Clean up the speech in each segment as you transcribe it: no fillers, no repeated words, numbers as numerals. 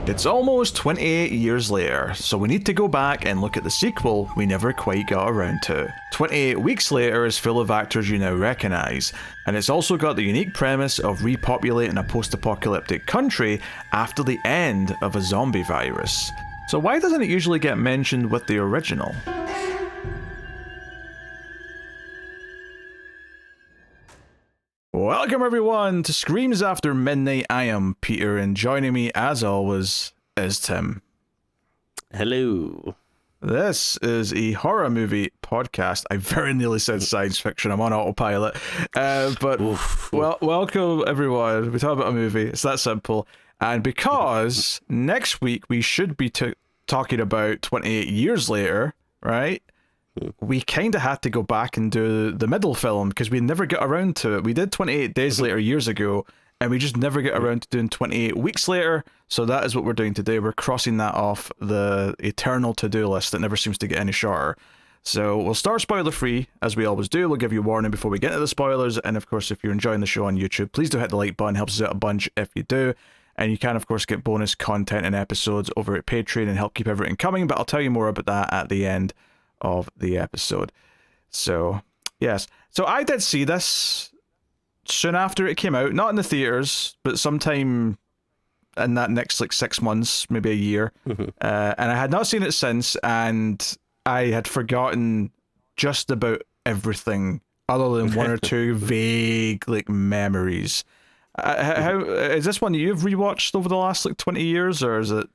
It's almost 28 years later, so we need to go back and look at the sequel we never quite got around to. 28 Weeks Later is full of actors you now recognise, and it's also got the unique premise of repopulating a post-apocalyptic country after the end of a zombie virus. So why doesn't it usually get mentioned with the original? Welcome everyone to Screams After Midnight. I am Peter, and joining me as always is Tim. Hello. This is a horror movie podcast. I very nearly said science fiction. I'm on autopilot. But welcome everyone. We talk about a movie. It's that simple. And because next week we should be talking about 28 years later, right? We kind of had to go back and do the middle film because we never got around to it. We did 28 Days Later years ago, and we just never get around to doing 28 Weeks Later. So that is what we're doing today. We're crossing that off the eternal to-do list that never seems to get any shorter. So we'll start spoiler-free, as we always do. We'll give you a warning before we get into the spoilers. And of course, if you're enjoying the show on YouTube, please do hit the like button. Helps us out a bunch if you do. And you can, of course, get bonus content and episodes over at Patreon and help keep everything coming. But I'll tell you more about that at the end of the episode. So yes, so I did see this soon after it came out, not in the theaters, but sometime in that next like 6 months, maybe a year. And I had not seen it since, and I had forgotten just about everything other than one or two vague like memories. How is this one that you've rewatched over the last like 20 years, or is it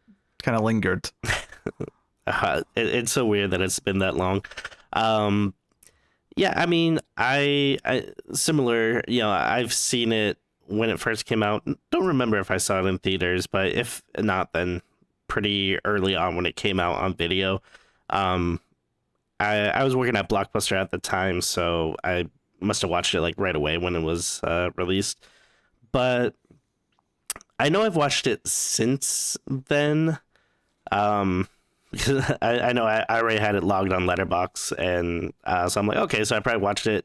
kind of lingered? It's so weird that it's been that long. Yeah, I mean, I similar, I've seen it when it first came out. Don't remember if I saw it in theaters, but if not, then pretty early on when it came out on video. I was working at Blockbuster at the time, so I must have watched it like right away when it was released. But I know I've watched it since then. Because I know I already had it logged on Letterboxd, and so I'm like, okay, so I probably watched it,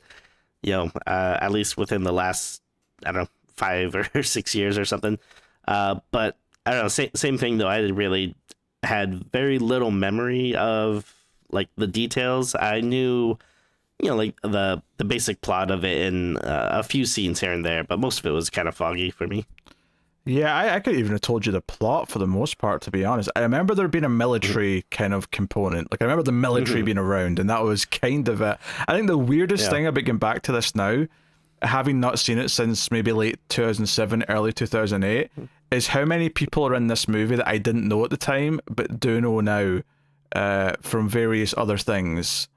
at least within the last, I don't know, 5 or 6 years or something. But I don't know, same thing though. I really had very little memory of like the details. I knew, like the basic plot of it and a few scenes here and there, but most of it was kind of foggy for me. Yeah, I could even have told you the plot for the most part, to be honest. I remember there being a military kind of component. Like, I remember the military being around, and that was kind of it. I think the weirdest thing about going back to this now, having not seen it since maybe late 2007, early 2008, is how many people are in this movie that I didn't know at the time, but do know now from various other things.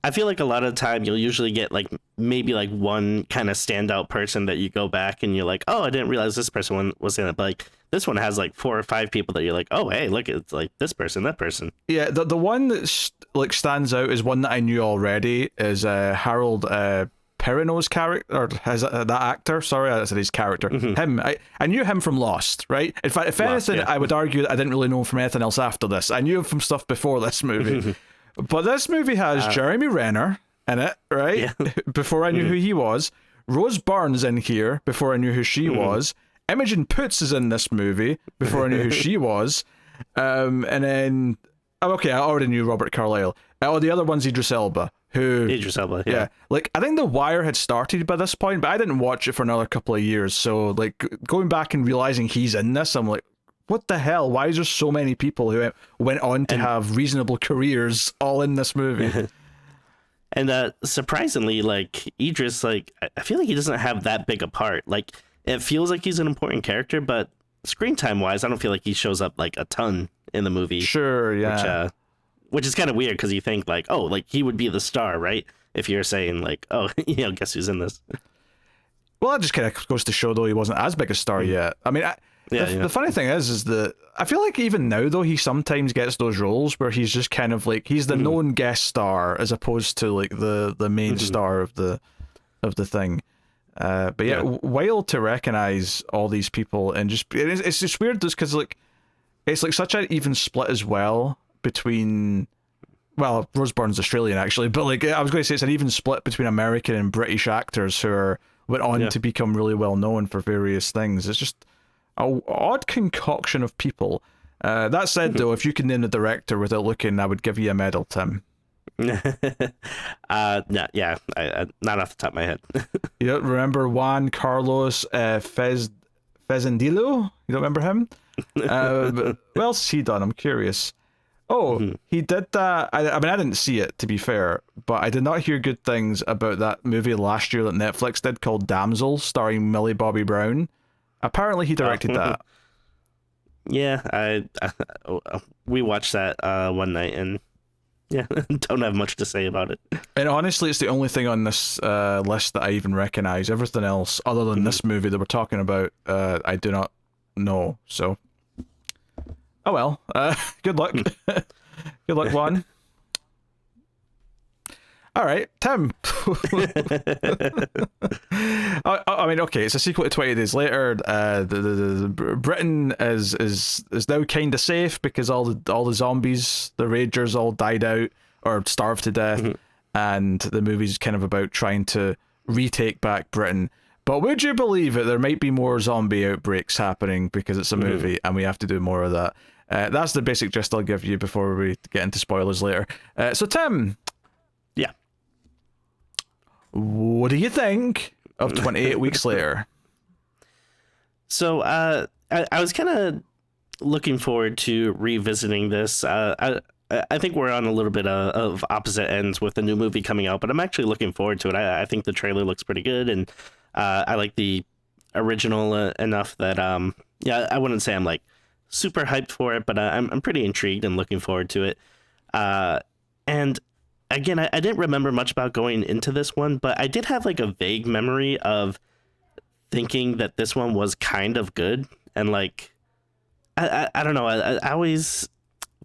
I feel like a lot of the time you'll usually get like maybe like one kind of standout person that you go back and you're like, oh, I didn't realize this person was in it. But like this one has like 4 or 5 people that you're like, oh, hey, look, it's like this person, that person. Yeah, the one that like stands out is one that I knew already is Harold Perrineau's character, or that actor. Sorry, I said his character. Him. I knew him from Lost, right? In fact, if anything, I would argue that I didn't really know him from anything else after this. I knew him from stuff before this movie. But this movie has Jeremy Renner in it, right? Yeah. Before I knew who he was. Rose Byrne's in here before I knew who she was. Imogen Poots is in this movie before I knew who she was. And then, I already knew Robert Carlyle. The other one's Idris Elba. Idris Elba, yeah. Like, I think The Wire had started by this point, but I didn't watch it for another couple of years. So, like, going back and realizing he's in this, I'm like, what the hell? Why is there so many people who went on to have reasonable careers all in this movie? And surprisingly, like Idris, like I feel like he doesn't have that big a part. Like it feels like he's an important character, but screen time wise, I don't feel like he shows up like a ton in the movie. Sure, yeah. Which is kind of weird because you think like, oh, like he would be the star, right? If you're saying like, oh, guess who's in this? Well, that just kind of goes to show though he wasn't as big a star yet. I mean, the funny thing is that I feel like even now though he sometimes gets those roles where he's just kind of like he's the known guest star as opposed to like the main star of the thing. But wild to recognize all these people and just it's just weird just because like it's like such an even split as well between. Well, Rose Byrne's Australian actually, but like I was going to say it's an even split between American and British actors who went on to become really well known for various things. It's just a odd concoction of people. That said, though, if you can name the director without looking, I would give you a medal, Tim. No, yeah, not off the top of my head. You don't remember Juan Carlos Fresnadillo? You don't remember him? What else has he done? I'm curious. Oh, he did that. I mean, I didn't see it, to be fair, but I did not hear good things about that movie last year that Netflix did called Damsel, starring Millie Bobby Brown. Apparently, he directed that. Yeah, we watched that one night, and yeah, don't have much to say about it. And honestly, it's the only thing on this list that I even recognize. Everything else, other than this movie that we're talking about, I do not know. So, oh well. Good luck. Good luck, Juan. All right, Tim. I mean, okay, it's a sequel to 20 Days Later. The Britain is now kind of safe because all the zombies, the ragers, all died out or starved to death, and the movie's kind of about trying to retake back Britain. But would you believe it? There might be more zombie outbreaks happening because it's a movie, and we have to do more of that. That's the basic gist I'll give you before we get into spoilers later. So, Tim. Yeah. What do you think of 28 Weeks Later? So I was kind of looking forward to revisiting this. I think we're on a little bit of opposite ends with the new movie coming out, but I'm actually looking forward to it. I think the trailer looks pretty good, and I like the original enough that yeah, I wouldn't say I'm like super hyped for it, but I'm pretty intrigued and looking forward to it. And again, I didn't remember much about going into this one, but I did have like a vague memory of thinking that this one was kind of good. And like, I don't know. I always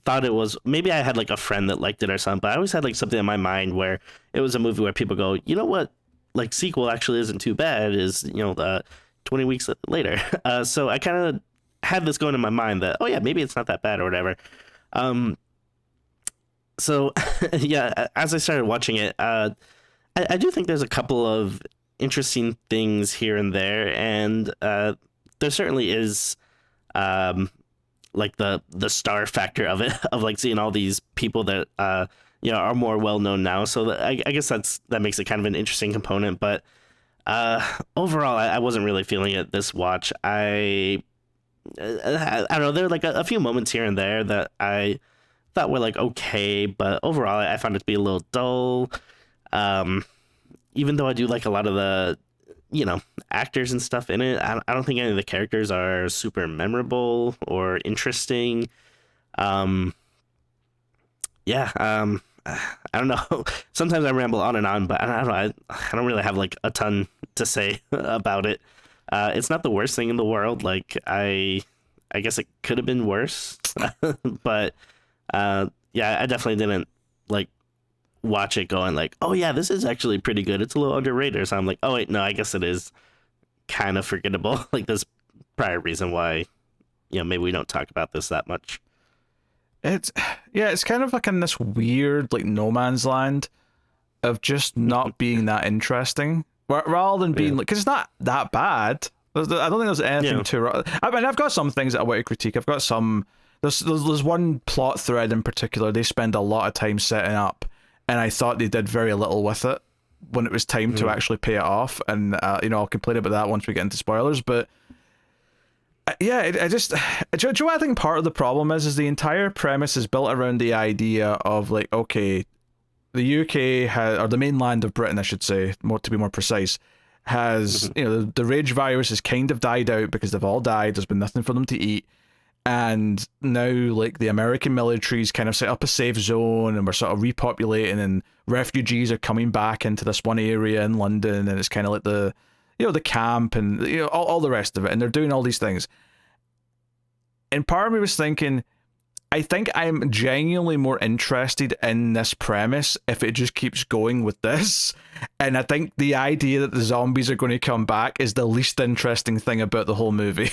thought it was, maybe I had like a friend that liked it or something, but I always had like something in my mind where it was a movie where people go, you know what, like sequel actually isn't too bad, is, you know, the 20 weeks later. So I kind of had this going in my mind that, oh yeah, maybe it's not that bad or whatever. So, yeah, as I started watching it, I do think there's a couple of interesting things here and there, and there certainly is like the star factor of it, of like seeing all these people that you know, are more well known now. So I guess that makes it kind of an interesting component. But overall, I wasn't really feeling it this watch. I don't know. There are like a few moments here and there that I thought were like okay, but overall I found it to be a little dull. Even though I do like a lot of the, you know, actors and stuff in it, I don't think any of the characters are super memorable or interesting. Yeah, I don't know. Sometimes I ramble on and on, but I don't really have like a ton to say about it. It's not the worst thing in the world. Like I guess it could have been worse, but yeah, I definitely didn't like watch it going like, oh yeah, this is actually pretty good. It's a little underrated. So I'm like, oh wait, no, I guess it is kind of forgettable. Like this prior reason why, you know, maybe we don't talk about this that much. It's kind of like in this weird like no man's land of just not being that interesting, rather than being like, because it's not that bad. I don't think there's anything too. I mean, I've got some things that I want to critique. I've got some. There's one plot thread in particular they spend a lot of time setting up, and I thought they did very little with it when it was time to actually pay it off. And you know, I'll complain about that once we get into spoilers. But yeah, I just do you know what I think part of the problem is the entire premise is built around the idea of like, okay, the UK has, or the mainland of Britain, I should say, to be more precise, has you know the rage virus has kind of died out because they've all died. There's been nothing for them to eat. And now, like, the American military's kind of set up a safe zone, and we're sort of repopulating, and refugees are coming back into this one area in London, and it's kind of like the, you know, the camp, and you know, all the rest of it, and they're doing all these things. And part of me was thinking, I think I'm genuinely more interested in this premise if it just keeps going with this. And I think the idea that the zombies are going to come back is the least interesting thing about the whole movie.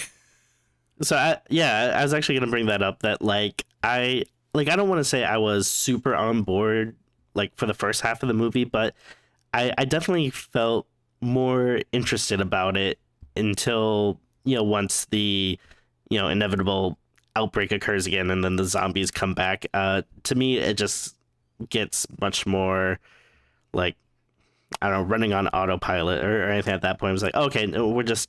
So I was actually going to bring that up, that like I don't want to say I was super on board like for the first half of the movie, but I definitely felt more interested about it until once the inevitable outbreak occurs again and then the zombies come back, to me it just gets much more like, I don't know, running on autopilot or anything at that point. It was like, okay, no, we're just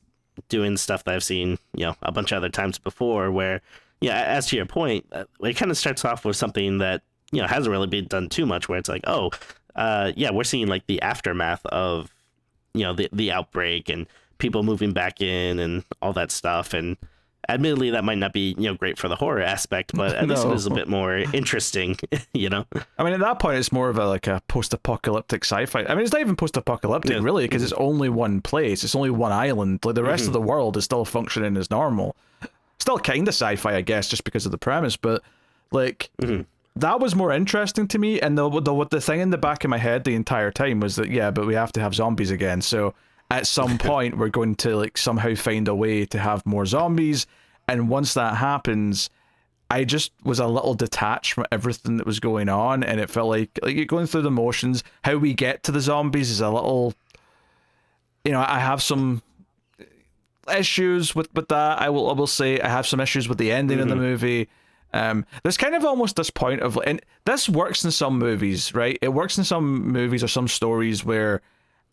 doing stuff that I've seen, a bunch of other times before where, as to your point, it kind of starts off with something that, hasn't really been done too much, where it's like, we're seeing like the aftermath of, the outbreak and people moving back in and all that stuff. And admittedly, that might not be, great for the horror aspect, but at least it is a bit more interesting, I mean, at that point, it's more of a post-apocalyptic sci-fi. I mean, it's not even post-apocalyptic, really, because it's only one place. It's only one island. Like, the rest of the world is still functioning as normal. Still kind of sci-fi, I guess, just because of the premise, but, like, that was more interesting to me, and the thing in the back of my head the entire time was that, but we have to have zombies again, so at some point we're going to like somehow find a way to have more zombies, and once that happens, I just was a little detached from everything that was going on, and it felt like you're going through the motions. How we get to the zombies is a little, I have some issues with that. I will say I have some issues with the ending of the movie. There's kind of almost this point of, and this works in some movies, right? It works in some movies or some stories where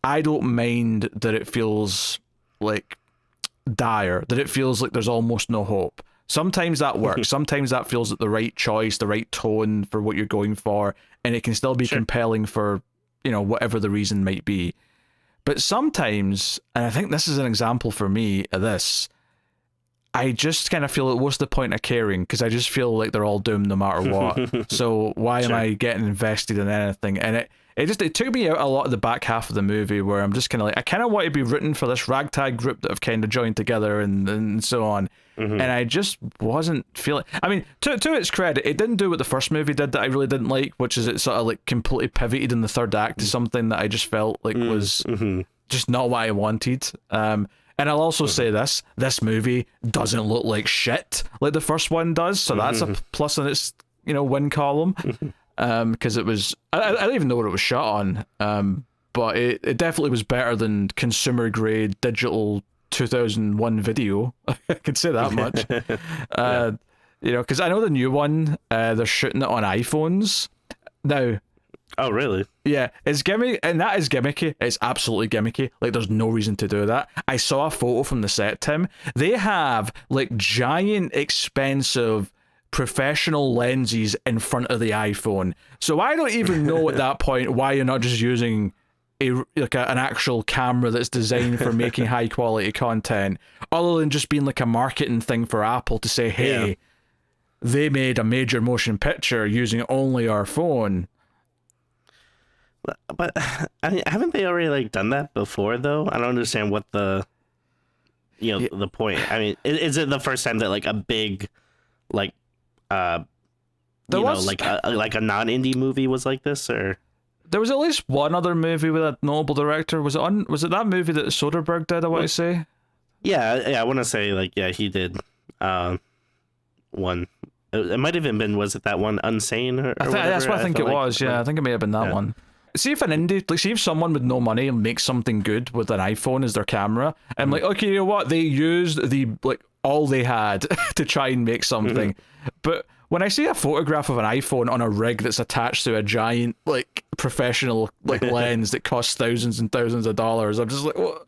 I don't mind that it feels like dire, that it feels like there's almost no hope. Sometimes that works. Sometimes that feels like the right choice, the right tone for what you're going for, and it can still be compelling for, whatever the reason might be. But sometimes, and I think this is an example for me of this, I just kind of feel like, what's the point of caring? Because I just feel like they're all doomed no matter what. So why am I getting invested in anything? And it took me out a lot of the back half of the movie where I'm just kind of like, I kind of want to be rooting for this ragtag group that have kind of joined together and so on. And I just wasn't feeling. I mean, to its credit, it didn't do what the first movie did that I really didn't like, which is it sort of like completely pivoted in the third act to something that I just felt like was just not what I wanted. And I'll also say this movie doesn't look like shit like the first one does, so that's a plus in its win column. Because it was, I don't even know what it was shot on, but it definitely was better than consumer grade digital 2001 video. I can say that much. Because I know the new one, they're shooting it on iPhones now. Oh, really? Yeah, it's gimmicky, and that is gimmicky. It's absolutely gimmicky. Like, there's no reason to do that. I saw a photo from the set, Tim. They have like giant, expensive professional lenses in front of the iPhone. So I don't even know at that point why you're not just using an actual camera that's designed for making high quality content, other than just being like a marketing thing for Apple to say, hey, they made a major motion picture using only our phone. But I mean, haven't they already like done that before though? I don't understand what the the point. I mean, is it the first time that like a big like like a non-indie movie was like this? Or there was at least one other movie with a notable director. Was it that movie that Soderbergh did, I want to say? Yeah, I want to say like he did one. It might have even been, was it that one Unsane or that's what I think it was. Yeah, I think it may have been that one. See if an indie, like, see if someone with no money makes something good with an iPhone as their camera, and like, okay, you know what? They used all they had to try and make something. But when I see a photograph of an iPhone on a rig that's attached to a giant like professional like lens that costs thousands and thousands of dollars, I'm just like, what?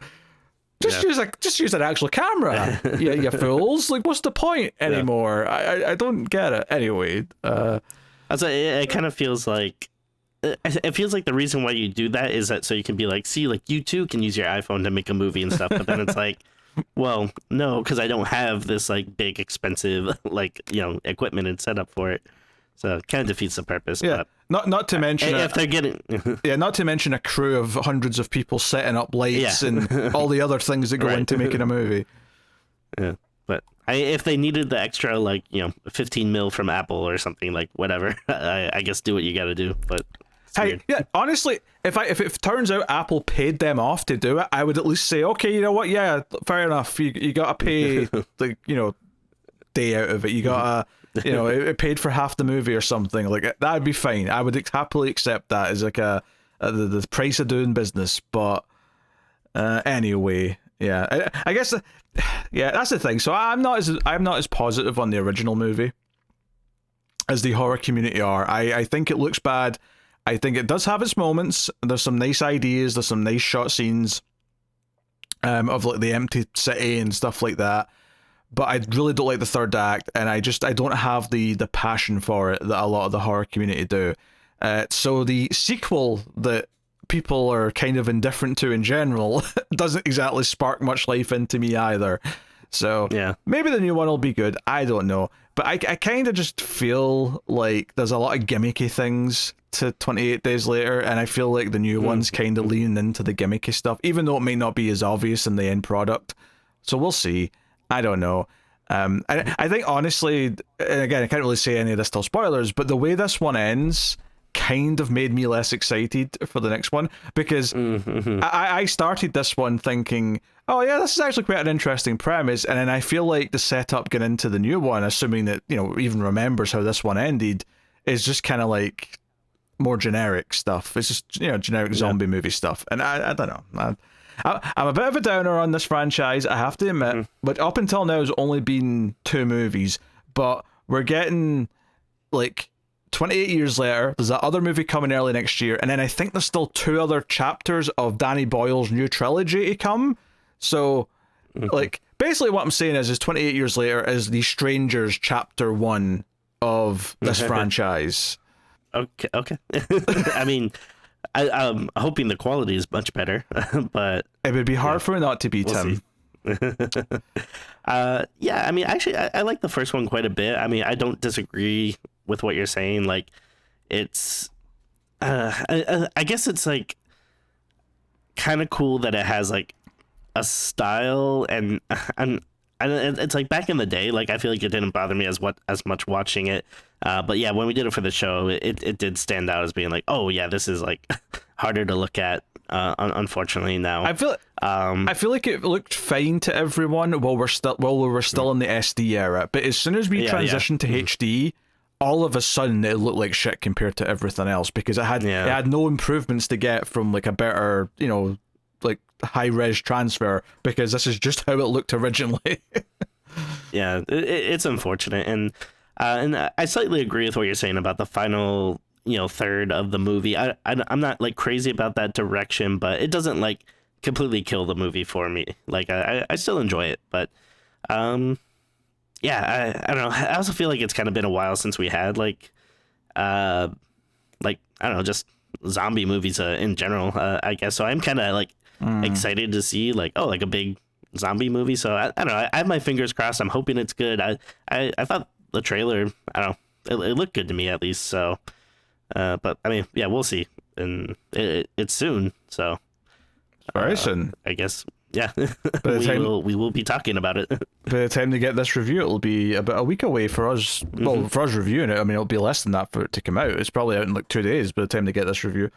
Just use an actual camera, you fools! Like, what's the point anymore? I don't get it. Anyway, it kind of feels like. It feels like the reason why you do that is that so you can be like, see, like you too can use your iPhone to make a movie and stuff. But then it's like, well, no, because I don't have this like big expensive like equipment and setup for it. So it kind of defeats the purpose. Yeah, but not to mention if they're getting not to mention a crew of hundreds of people setting up lights and all the other things that go into making a movie. Yeah, but if they needed the extra 15 mil from Apple or something, like whatever, I guess do what you got to do. But hey, yeah, honestly, if it turns out Apple paid them off to do it, I would at least say, okay, you know what? Yeah, fair enough. You got to pay the day out of it. You got to it paid for half the movie or something. Like, that'd be fine. I would happily accept that as like the price of doing business. But anyway, yeah, I guess yeah, that's the thing. So I'm not as positive on the original movie as the horror community are. I think it looks bad. I think it does have its moments. There's some nice ideas. There's some nice shot scenes of like the empty city and stuff like that. But I really don't like the third act, and I don't have the passion for it that a lot of the horror community do. So the sequel that people are kind of indifferent to in general doesn't exactly spark much life into me either. So yeah, maybe the new one will be good. I don't know. But I kind of just feel like there's a lot of gimmicky things to 28 Days Later, and I feel like the new one's kind of leaning into the gimmicky stuff, even though it may not be as obvious in the end product. So we'll see. I don't know. I think, honestly, and again, I can't really say any of this till spoilers, but the way this one ends kind of made me less excited for the next one, because I started this one thinking, oh yeah, this is actually quite an interesting premise, and then I feel like the setup getting into the new one, assuming that, even remembers how this one ended, is just kind of like more generic stuff. It's just, generic zombie movie stuff, and I don't know. I'm a bit of a downer on this franchise, I have to admit, but up until now, it's only been 2 movies, but we're getting, like, 28 years later, there's that other movie coming early next year, and then I think there's still 2 other chapters of Danny Boyle's new trilogy to come. So, like, basically what I'm saying is 28 years later is The Strangers Chapter 1 of this franchise. Okay. I mean, I'm hoping the quality is much better, but it would be hard for it not to be, we'll Tim. Yeah, I mean, actually, I like the first one quite a bit. I mean, I don't disagree with what you're saying. Like, it's I guess it's like kind of cool that it has like a style, and it's like back in the day, like I feel like it didn't bother me as much watching it, but yeah, when we did it for the show, it did stand out as being like, oh yeah, this is like harder to look at, unfortunately now. I feel like it looked fine to everyone while we were still in the SD era, but as soon as we transitioned to HD, all of a sudden it looked like shit compared to everything else, because it had no improvements to get from like a better, like high res transfer, because this is just how it looked originally. Yeah, it's unfortunate, and I slightly agree with what you're saying about the final, third of the movie. I'm not like crazy about that direction, but it doesn't like completely kill the movie for me. Like I still enjoy it, but yeah, I don't know. I also feel like it's kind of been a while since we had like I don't know, just zombie movies in general, I guess. So I'm kind of like excited to see like a big zombie movie. So I don't know. I have my fingers crossed. I'm hoping it's good. I thought the trailer, I don't know, it looked good to me at least. So, but I mean, yeah, we'll see. And it's soon. So very soon, I guess. Yeah, we will be talking about it. By the time they get this review, it'll be about a week away for us. Well, for us reviewing it, I mean, it'll be less than that for it to come out. It's probably out in like 2 days by the time they get this review.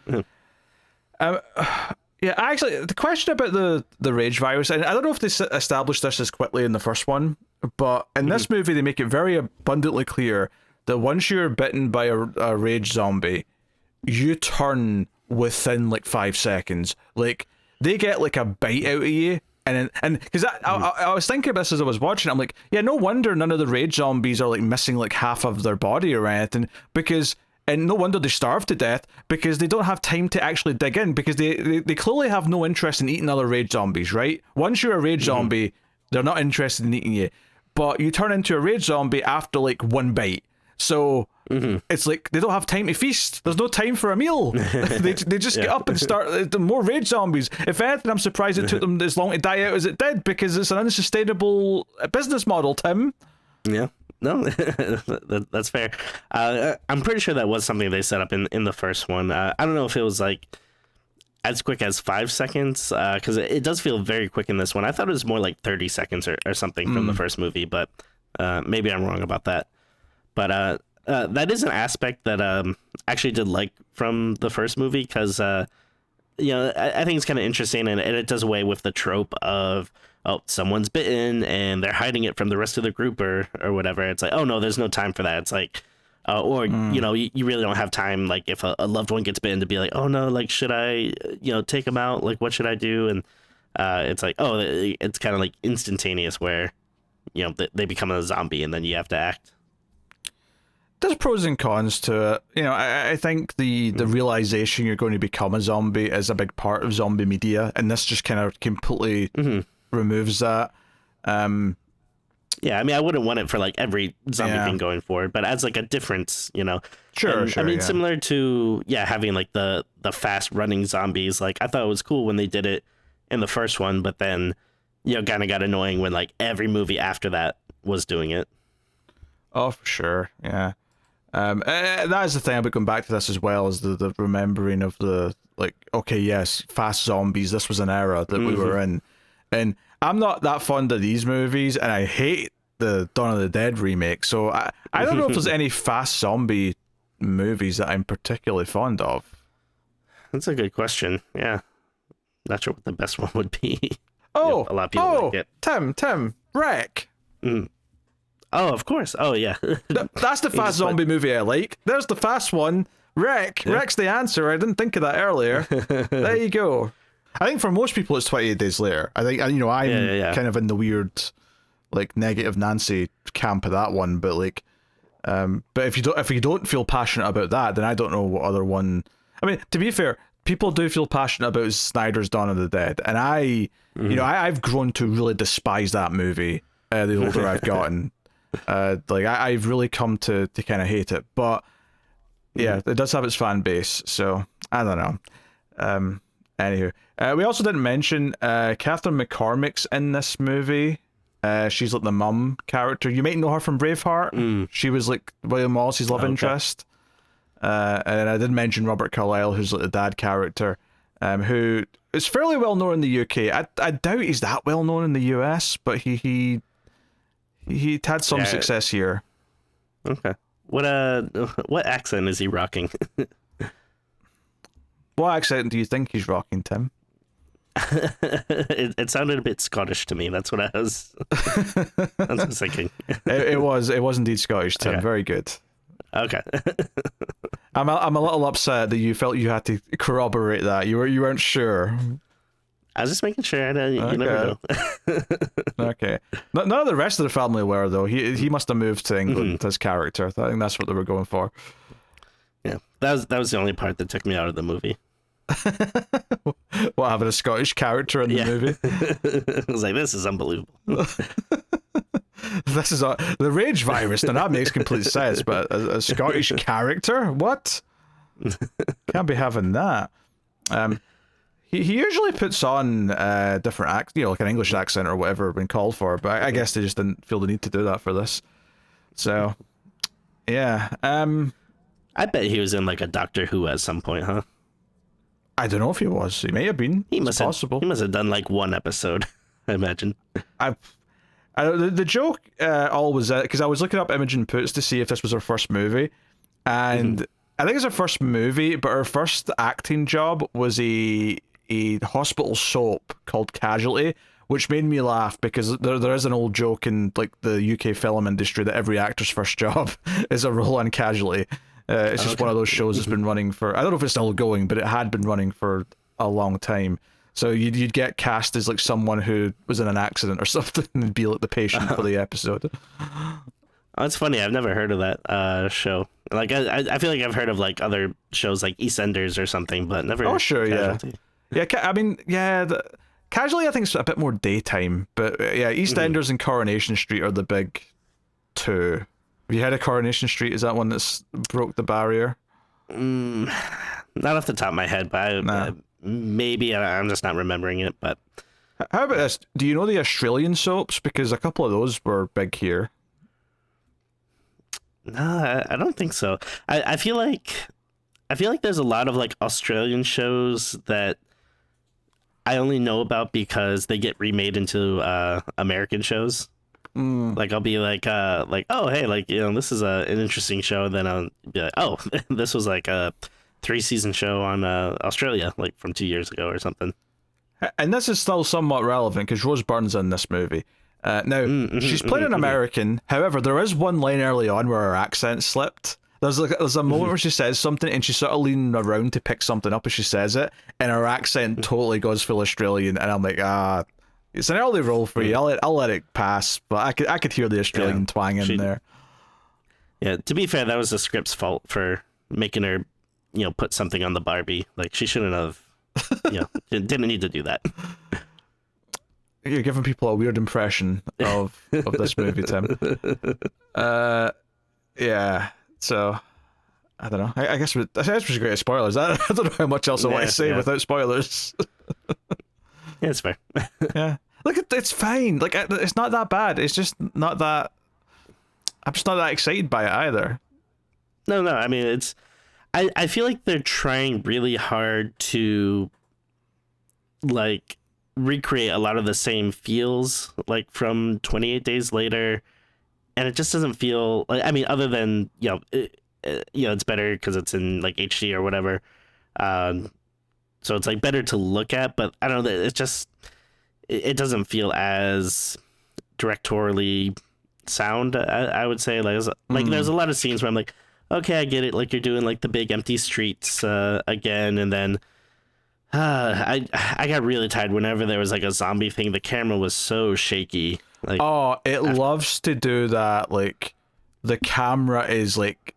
Yeah, actually, the question about the rage virus, and I don't know if they established this as quickly in the first one, but in this movie they make it very abundantly clear that once you're bitten by a rage zombie, you turn within like 5 seconds. Like, they get like a bite out of you, and because I was thinking of this as I was watching, I'm like, yeah, no wonder none of the rage zombies are like missing like half of their body or anything, and no wonder they starve to death, because they don't have time to actually dig in, because they clearly have no interest in eating other rage zombies, right? Once you're a rage zombie, they're not interested in eating you, but you turn into a rage zombie after like 1 bite. So it's like they don't have time to feast. There's no time for a meal. they just get up and start more rage zombies. If anything, I'm surprised it took them as long to die out as it did, because it's an unsustainable business model, Tim. Yeah. No, that's fair. I'm pretty sure that was something they set up in the first one. I don't know if it was like as quick as 5 seconds, because it does feel very quick in this one. I thought it was more like 30 seconds or something from the first movie, but maybe I'm wrong about that. But that is an aspect that I actually did like from the first movie, because I think it's kind of interesting, and it does away with the trope of, oh, someone's bitten and they're hiding it from the rest of the group or whatever. It's like, oh no, there's no time for that. It's like, you really don't have time, like if a loved one gets bitten, to be like, oh no, like should I take them out? Like what should I do? And it's like, oh, it's kind of like instantaneous where, they become a zombie and then you have to act. There's pros and cons to it. I think the realization you're going to become a zombie is a big part of zombie media, and this just kind of completely removes that. Yeah, I mean, I wouldn't want it for like every zombie thing going forward, but as like a difference, Sure. I mean, similar to having like the fast running zombies. Like I thought it was cool when they did it in the first one, but then kind of got annoying when like every movie after that was doing it. Oh, for sure. Yeah. That is the thing about going back to this as well, is the remembering of the, like, okay, yes, fast zombies, this was an era that we were in. And I'm not that fond of these movies, and I hate the Dawn of the Dead remake, so I don't know if there's any fast zombie movies that I'm particularly fond of. That's a good question. Yeah. Not sure what the best one would be. Oh, a lot of people like it. Tim, Wreck. Oh, of course. Oh, yeah. That's the fast zombie movie I like. There's the fast one. Wreck. Yeah. Wreck's the answer. I didn't think of that earlier. There you go. I think for most people it's 28 Days Later. I think, I'm kind of in the weird, like, negative Nancy camp of that one, but like, but if you don't feel passionate about that, then I don't know what other one. I mean, to be fair, people do feel passionate about Snyder's Dawn of the Dead, and I've grown to really despise that movie the older I've gotten. I've really come to kind of hate it, but yeah, it does have its fan base, so I don't know. Anywho, we also didn't mention Catherine McCormick's in this movie. She's like the mum character. You might know her from Braveheart. She was like William Wallace's love interest. And I did mention Robert Carlyle, who's like the dad character, who is fairly well known in the UK. I doubt he's that well known in the US, but he had some success here. Okay. What accent is he rocking? What accent do you think he's rocking, Tim? It sounded a bit Scottish to me. That's what I was thinking. It was indeed Scottish, Tim. Okay. Very good. Okay. I'm a little upset that you felt you had to corroborate that. You weren't sure. I was just making sure. You never know. Okay. None of the rest of the family were, though. He must have moved to England, his character. I think that's what they were going for. Yeah, that was the only part that took me out of the movie. What, having a Scottish character in the movie? I was like, this is unbelievable. This is the rage virus. Now that makes complete sense, but a Scottish character? What? Can't be having that. He usually puts on different like an English accent or whatever when called for, but I guess they just didn't feel the need to do that for this. So, yeah. I bet he was in like a Doctor Who at some point, huh? I don't know if he was. He may have been. He must have done like one episode, I imagine. The joke always, because I was looking up Imogen Poots to see if this was her first movie, and I think it's her first movie, but her first acting job was a hospital soap called Casualty, which made me laugh because there is an old joke in like the UK film industry that every actor's first job is a role on Casualty. It's just one of those shows that's been running for, I don't know if it's still going, but it had been running for a long time. So you'd get cast as like someone who was in an accident or something and be like the patient for the episode. Oh, it's funny. I've never heard of that show. Like I feel like I've heard of like other shows like EastEnders or something, but never. Oh sure, Casualty. Yeah. I mean, yeah. Casually, I think it's a bit more daytime, but yeah, EastEnders and Coronation Street are the big two. Have you had a Coronation Street? Is that one that's broke the barrier? Not off the top of my head, but maybe I'm just not remembering it. But how about this? Do you know the Australian soaps? Because a couple of those were big here. No, I don't think so. I feel like there's a lot of like Australian shows that I only know about because they get remade into American shows. Like I'll be like oh hey, like this is an interesting show, and then I'll be like, oh this was like a 3-season show on Australia like from 2 years ago or something. And this is still somewhat relevant because Rose Byrne's in this movie. Now she's playing an American. However, there is one line early on where her accent slipped, There's a moment where she says something and she's sort of leaning around to pick something up as she says it, and her accent totally goes full Australian, and I'm like, it's an early role for you. I'll let it pass, but I could hear the Australian twang in there. Yeah, to be fair, that was the script's fault for making her, put something on the Barbie. Like, she shouldn't have, didn't need to do that. You're giving people a weird impression of this movie, Tim. Yeah. So, I don't know. I guess we should go to spoilers. I don't know how much else I want to say without spoilers. Yeah, it's fair. Yeah. Look, it's fine. Like, it's not that bad. It's just not that... I'm just not that excited by it either. No. I mean, I feel like they're trying really hard to, like, recreate a lot of the same feels, like, from 28 Days Later, and it just doesn't feel... I mean, other than, it's better because it's in, like, HD or whatever. So it's, like, better to look at, but I don't know, it's just... It doesn't feel as directorially sound, I would say. Like, there's a lot of scenes where I'm like, okay, I get it. Like, you're doing, like, the big empty streets again, and then I got really tired whenever there was, like, a zombie thing. The camera was so shaky. Like, it loves to do that. Like, the camera is like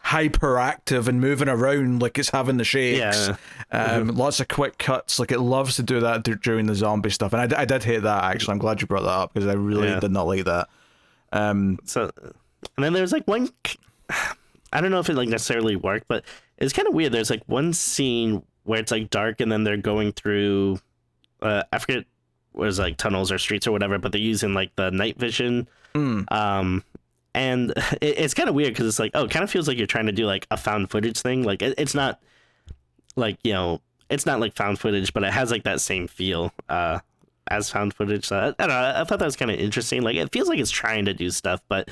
hyperactive and moving around like it's having the shakes. Yeah. Lots of quick cuts. Like, it loves to do that during the zombie stuff, and I did hate that, actually. I'm glad you brought that up, because I really did not like that. So, and then there's, like, one... I don't know if it, like, necessarily worked, but it's kind of weird. There's, like, one scene where it's, like, dark, and then they're going through... I forget what is, like, tunnels or streets or whatever, but they're using, like, the night vision. And it's kind of weird because it's like, it kind of feels like you're trying to do, like, a found footage thing. Like, it's not, like, it's not, like, found footage, but it has, like, that same feel as found footage. So, I don't know, I thought that was kind of interesting. Like, it feels like it's trying to do stuff, but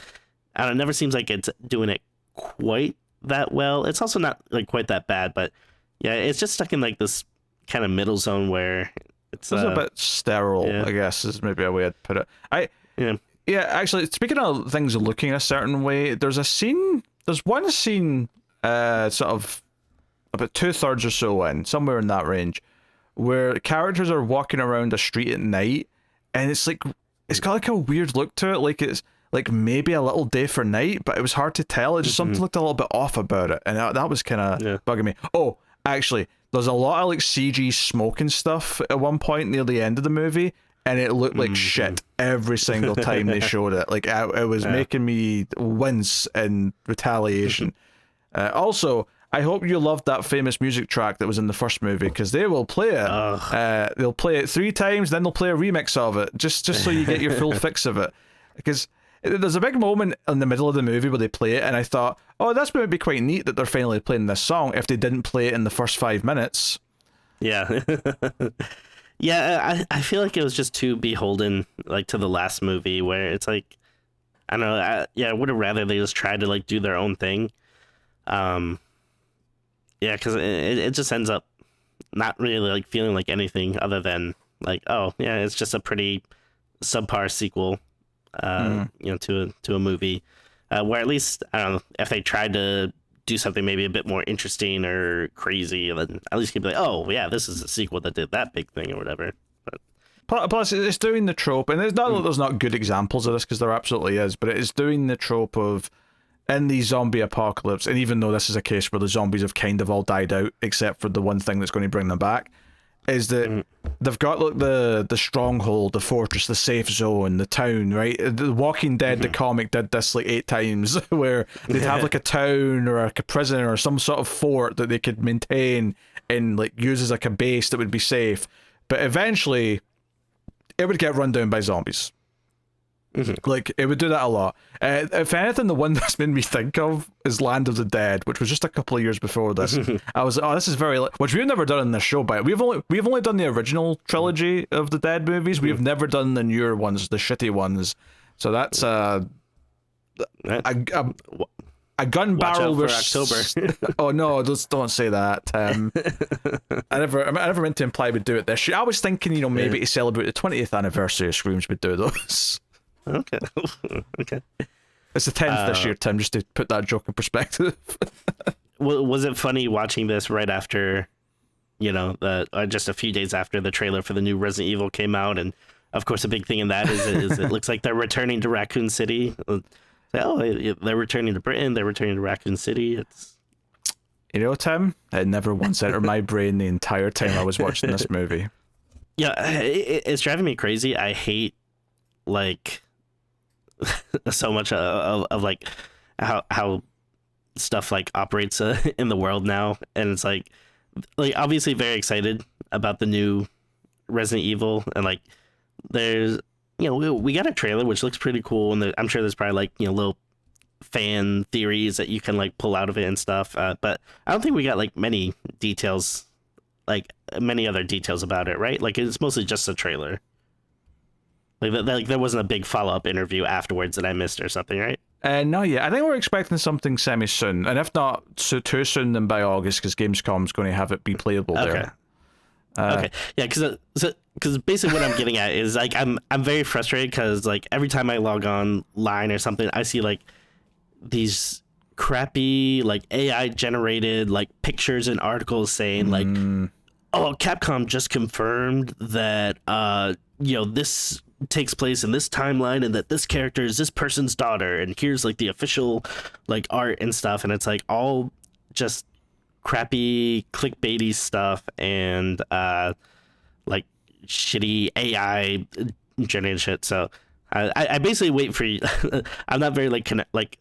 I don't know, it never seems like it's doing it quite that well. It's also not, like, quite that bad, but, yeah, it's just stuck in, like, this kind of middle zone where it's a bit sterile, I guess, is maybe a way I'd put it. Yeah, actually, speaking of things looking a certain way, there's one scene, sort of about 2/3 or so in, somewhere in that range, where characters are walking around a street at night, and it's got like a weird look to it, like it's like maybe a little day for night, but it was hard to tell. It just something looked a little bit off about it, and that was kind of bugging me. Oh, actually, there's a lot of, like, CG smoke and stuff at one point near the end of the movie, and it looked like shit every single time they showed it. Like, it was making me wince in retaliation. Also, I hope you loved that famous music track that was in the first movie, because they will play it. They'll play it 3 times, then they'll play a remix of it, just so you get your full fix of it. Because there's a big moment in the middle of the movie where they play it, and I thought, that's going to be quite neat that they're finally playing this song if they didn't play it in the first 5 minutes. Yeah. Yeah, I feel like it was just too beholden, like, to the last movie, where it's like, I don't know, I would have rather they just tried to, like, do their own thing. Yeah, because it just ends up not really, like, feeling like anything other than, like, it's just a pretty subpar sequel, to a movie, where at least, I don't know, if they tried to do something maybe a bit more interesting or crazy, then at least you could be like, this is a sequel that did that big thing or whatever. But plus, it's doing the trope, and it's not that there's not good examples of this, because there absolutely is, but it is doing the trope of, in the zombie apocalypse, and even though this is a case where the zombies have kind of all died out, except for the one thing that's going to bring them back, is that they've got, like, the stronghold, the fortress, the safe zone, the town, right? The Walking Dead, the comic, did this like 8 times, where they'd have, like, a town or like a prison or some sort of fort that they could maintain and, like, use as, like, a base that would be safe. But eventually, it would get run down by zombies. Like, it would do that a lot. If anything, the one that's made me think of is Land of the Dead, which was just a couple of years before this. I was, this is very, which we've never done in this show, but we've only done the original trilogy of the Dead movies. We've never done the newer ones, the shitty ones. So that's a gun barrel for October. Oh no, don't say that. I never meant to imply we'd do it this year. I was thinking, maybe to celebrate the 20th anniversary of Screams, we'd do those. Okay. Okay. It's the 10th this year, Tim, just to put that joke in perspective. Was it funny watching this right after, just a few days after the trailer for the new Resident Evil came out? And of course, a big thing in that is it looks like they're returning to Raccoon City. They're returning to Britain. They're returning to Raccoon City. Tim, it never once entered my brain the entire time I was watching this movie. Yeah, it's driving me crazy. I hate so much of like how stuff like operates in the world now, and it's like obviously very excited about the new Resident Evil, and like there's we got a trailer which looks pretty cool, and I'm sure there's probably little fan theories that you can pull out of it and stuff, but I don't think we got many details, many other details about it, right? It's mostly just a trailer. There wasn't a big follow-up interview afterwards that I missed or something, right? No, yeah. I think we're expecting something semi-soon. And if not too soon, then by August, because Gamescom's going to have it be playable there. Okay. Yeah, because basically what I'm getting at is, I'm very frustrated because, every time I log online or something, I see, these crappy, AI-generated, pictures and articles saying, oh, Capcom just confirmed that, this takes place in this timeline and that this character is this person's daughter, and here's the official art and stuff, and it's all just crappy clickbaity stuff and shitty AI generated shit. So I basically wait for you. I'm not very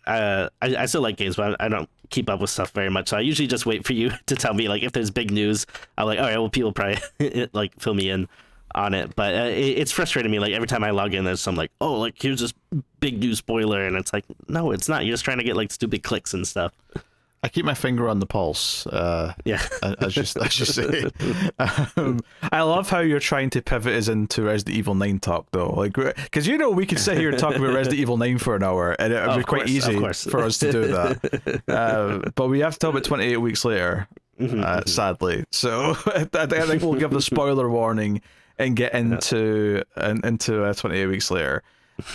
I still like games, but I don't keep up with stuff very much, so I usually just wait for you to tell me if there's big news. I'm all right, well, people probably fill me in on it, but it's frustrating me every time I log in there's some here's this big news spoiler, and it's no, it's not. You're just trying to get stupid clicks and stuff. I keep my finger on the pulse. Yeah, as you say. I love how you're trying to pivot us into Resident Evil 9 talk, though. Because we could sit here and talk about Resident Evil 9 for an hour, and it would be quite easy for us to do that. But we have to talk about 28 weeks later, sadly. So I think we'll give the spoiler warning and get into 28 weeks later.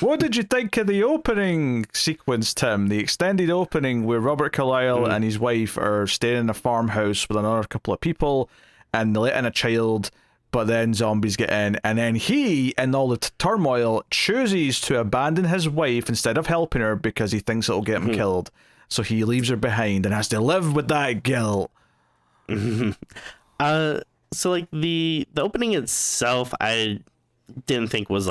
What did you think of the opening sequence, Tim? The extended opening where Robert Carlyle and his wife are staying in a farmhouse with another couple of people, and they let in a child, but then zombies get in, and then he, in all the turmoil, chooses to abandon his wife instead of helping her because he thinks it'll get him killed. So he leaves her behind and has to live with that guilt. So the opening itself, I didn't think was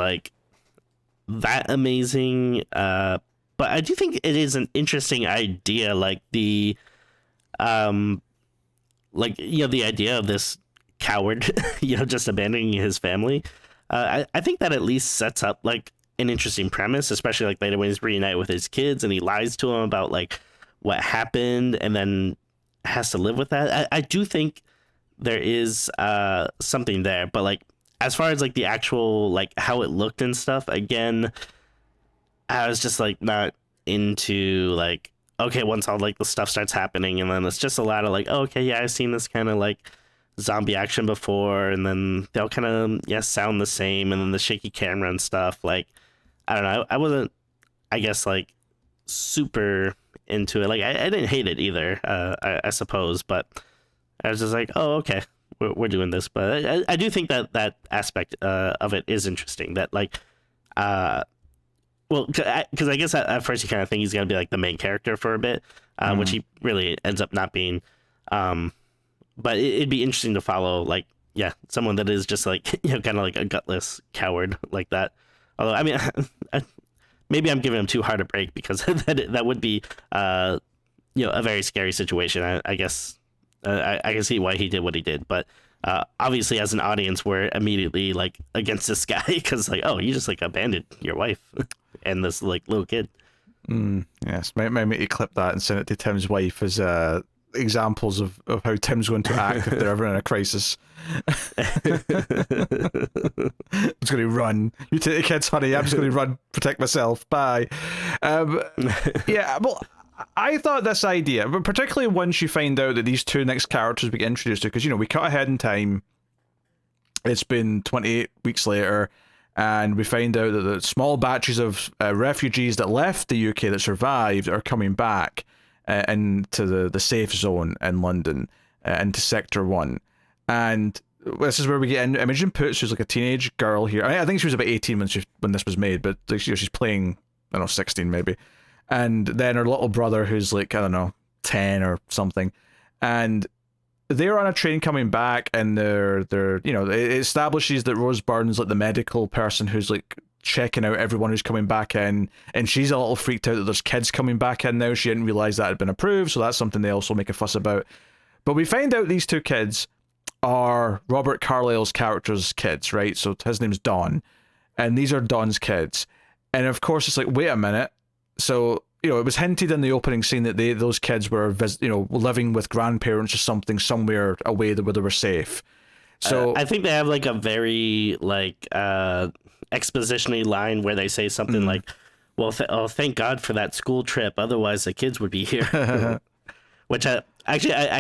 that amazing, but I do think it is an interesting idea, the idea of this coward just abandoning his family. I think that at least sets up an interesting premise, especially later when he's reunited with his kids and he lies to them about what happened and then has to live with that. I do think there is something there, but as far as the actual how it looked and stuff, again, I was just not into okay, once all the stuff starts happening, and then it's just a lot of oh, okay, yeah, I've seen this kind of zombie action before, and then they all kind of sound the same, and then the shaky camera and stuff. I don't know, I wasn't, I guess, super into it. I didn't hate it either, I suppose, but I was just oh, okay, we're doing this. But I do think that aspect of it is interesting, that well, because I guess at first you kind of think he's gonna be the main character for a bit, which he really ends up not being. But it'd be interesting to follow someone that is just kind of a gutless coward like that. Although I mean, maybe I'm giving him too hard a break, because that would be a very scary situation. I guess. I can see why he did what he did, but obviously as an audience we're immediately against this guy, because oh, you just abandoned your wife and this little kid. Yes, maybe you clip that and send it to Tim's wife as examples of how Tim's going to act if they're ever in a crisis. I'm just going to run. You take the kids, honey. I'm just going to run, protect myself. Bye. Yeah, well, I thought this idea, but particularly once you find out that these two next characters we get introduced to, because we cut ahead in time. It's been 28 weeks later, and we find out that the small batches of refugees that left the UK that survived are coming back into the safe zone in London, into Sector 1. And this is where we get in Imogen Poots, who's like a teenage girl here. I think she was about 18 when this was made, but she's playing, I don't know, 16 maybe. And then her little brother, who's like, I don't know, 10 or something. And they're on a train coming back, and they're it establishes that Rose Byrne's like the medical person who's like checking out everyone who's coming back in, and she's a little freaked out that there's kids coming back in now. She didn't realize that had been approved, so that's something they also make a fuss about. But we find out these two kids are Robert Carlyle's character's kids, right? So his name's Don, and these are Don's kids. And of course, it's like, wait a minute. So, it was hinted in the opening scene that those kids were, living with grandparents or something somewhere away where they were safe. So I think they have like a very exposition-y line where they say something like, "Well, thank God for that school trip. Otherwise, the kids would be here." Which I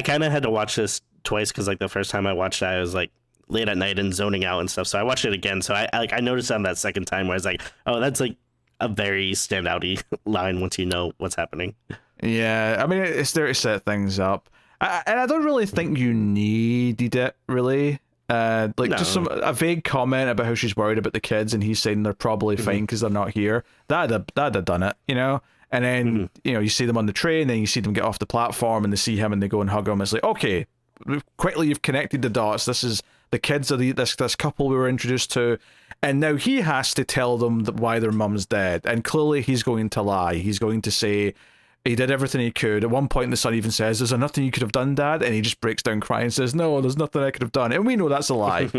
kind of had to watch this twice because like the first time I watched it, I was like late at night and zoning out and stuff. So I watched it again. So I noticed on that second time where I was like, oh, that's like a very standouty line once you know what's happening. Yeah, I mean, it's there to set things up. And I don't really think you needed it, really. Just a vague comment about how she's worried about the kids, and he's saying they're probably fine because they're not here. That'd have done it, And then, you see them on the train, then you see them get off the platform, and they see him, and they go and hug him. It's like, okay, quickly you've connected the dots. This is the kids of this couple we were introduced to, and now he has to tell them why their mum's dead. And clearly he's going to lie. He's going to say he did everything he could. At one point the son even says, "Is there nothing you could have done, Dad?" And he just breaks down crying and says, "No, there's nothing I could have done." And we know that's a lie.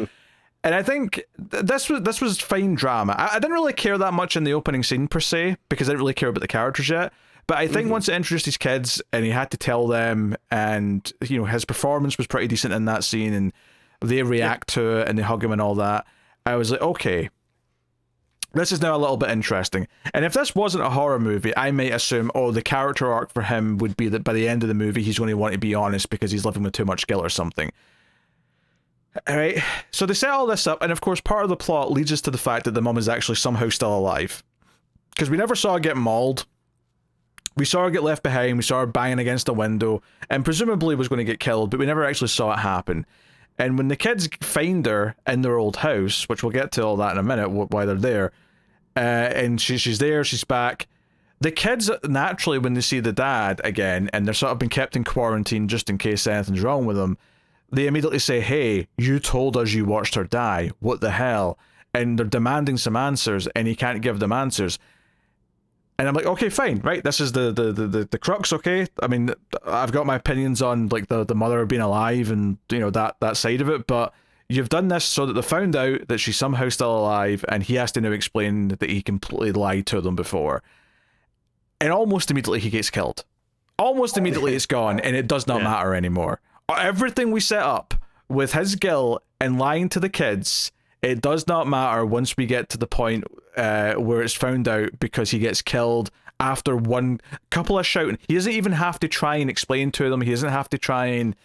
And I think this was fine drama. I didn't really care that much in the opening scene per se, because I didn't really care about the characters yet. But I think once it introduced these kids and he had to tell them, and his performance was pretty decent in that scene, and they react to it and they hug him and all that, I was like, okay, this is now a little bit interesting. And if this wasn't a horror movie, I might assume, the character arc for him would be that by the end of the movie he's going to want to be honest because he's living with too much guilt or something. Alright, so they set all this up, and of course part of the plot leads us to the fact that the mum is actually somehow still alive. Because we never saw her get mauled. We saw her get left behind, we saw her banging against a window, and presumably was going to get killed, but we never actually saw it happen. And when the kids find her in their old house, which we'll get to all that in a minute, why they're there, and she's there, she's back, the kids, naturally, when they see the dad again, and they're sort of been kept in quarantine just in case anything's wrong with them, they immediately say, "Hey, you told us you watched her die. What the hell?" And they're demanding some answers, and he can't give them answers. And I'm like, okay, fine, right? This is the crux, okay? I mean, I've got my opinions on like the mother being alive and that side of it, but you've done this so that they found out that she's somehow still alive, and he has to now explain that he completely lied to them before. And almost immediately he gets killed. Almost immediately it's gone, and it does not matter anymore. Everything we set up with his guilt and lying to the kids, it does not matter once we get to the point where it's found out, because he gets killed after one couple of shouting. He doesn't even have to try and explain to them. He doesn't have to try and...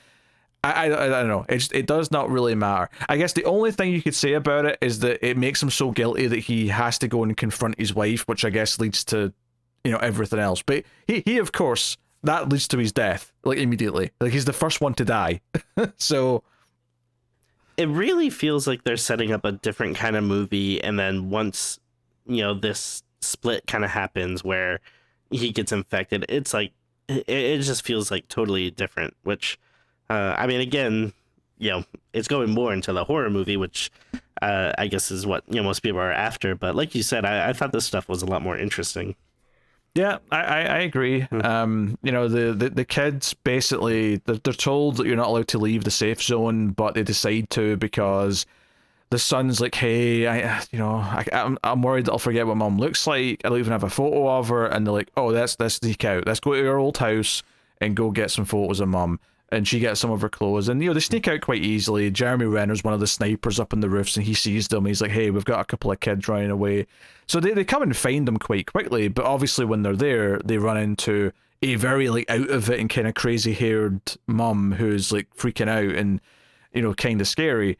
I don't know. It does not really matter. I guess the only thing you could say about it is that it makes him so guilty that he has to go and confront his wife, which I guess leads to, everything else. But he of course, that leads to his death, like immediately. Like he's the first one to die. So... It really feels like they're setting up a different kind of movie, and then once, this split kind of happens where he gets infected, it's like, it just feels like totally different, which, I mean, again, it's going more into the horror movie, which I guess is what, most people are after. But like you said, I thought this stuff was a lot more interesting. Yeah, I agree. The kids basically, they're told that you're not allowed to leave the safe zone, but they decide to because the son's like, "Hey, I'm worried that I'll forget what mom looks like. I don't even have a photo of her." And they're like, "Oh, let's sneak out. Let's go to your old house and go get some photos of mom." And she gets some of her clothes, and they sneak out quite easily. Jeremy Renner's one of the snipers up in the roofs, and he sees them. He's like, "Hey, we've got a couple of kids running away." So they come and find them quite quickly, but obviously when they're there, they run into a very like out of it and kind of crazy haired mum who's like freaking out and kind of scary.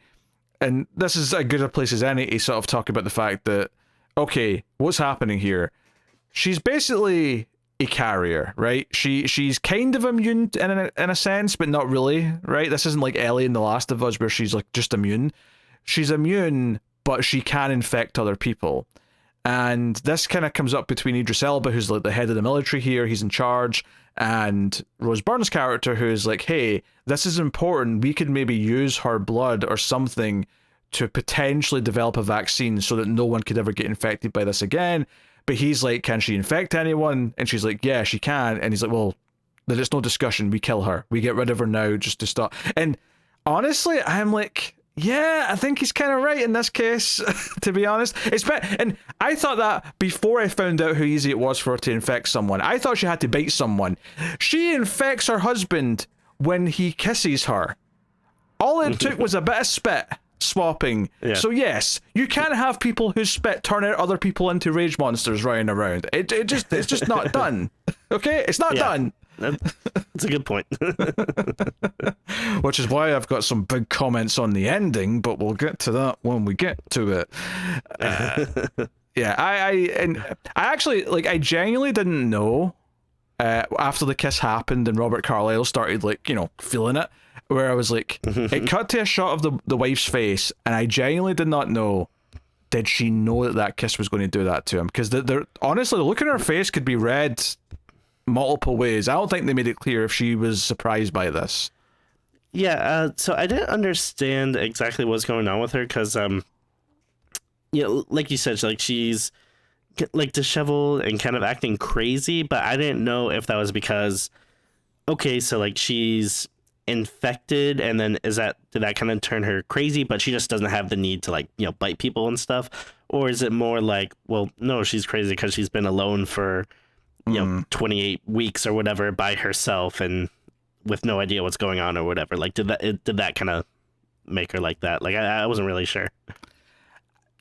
and this is as good a place as any to sort of talk about the fact that, okay, what's happening here? She's basically a carrier, right? She's kind of immune in a sense, but not really, right? This isn't like Ellie in The Last of Us where she's like just immune. She's immune, but she can infect other people. And this kind of comes up between Idris Elba, who's like the head of the military here, he's in charge, and Rose Byrne's character, who's like, hey, this is important. We could maybe use her blood or something to potentially develop a vaccine so that no one could ever get infected by this again. But he's like, can she infect anyone? And she's like, yeah, she can. And he's like, well, there's no discussion. We kill her. We get rid of her now just to stop. And honestly, I'm like, yeah, I think he's kind of right in this case, to be honest. And I thought that before I found out how easy it was for her to infect someone. I thought she had to bite someone. She infects her husband when he kisses her. All it took was a bit of spit swapping. Yeah. So yes, you can have people who spit turn out other people into rage monsters running around. It's just not done. Okay, it's not done. That's a good point. Which is why I've got some big comments on the ending, but we'll get to that when we get to it. Yeah, I actually, like, I genuinely didn't know after the kiss happened and Robert Carlyle started, like, you know, feeling it, where I was like, it cut to a shot of the wife's face, and I genuinely did not know, did she know that kiss was going to do that to him? Because honestly, the look in her face could be read multiple ways. I don't think they made it clear if she was surprised by this. Yeah, so I didn't understand exactly what's going on with her because, you know, like you said, like she's like disheveled and kind of acting crazy, but I didn't know if that was because, okay, so like she's infected and then did that kind of turn her crazy, but she just doesn't have the need to, like, you know, bite people and stuff? Or is it more like, well, no, she's crazy because she's been alone for, you know, 28 weeks or whatever by herself and with no idea what's going on or whatever? Like, did that kind of make her like that? Like, I wasn't really sure.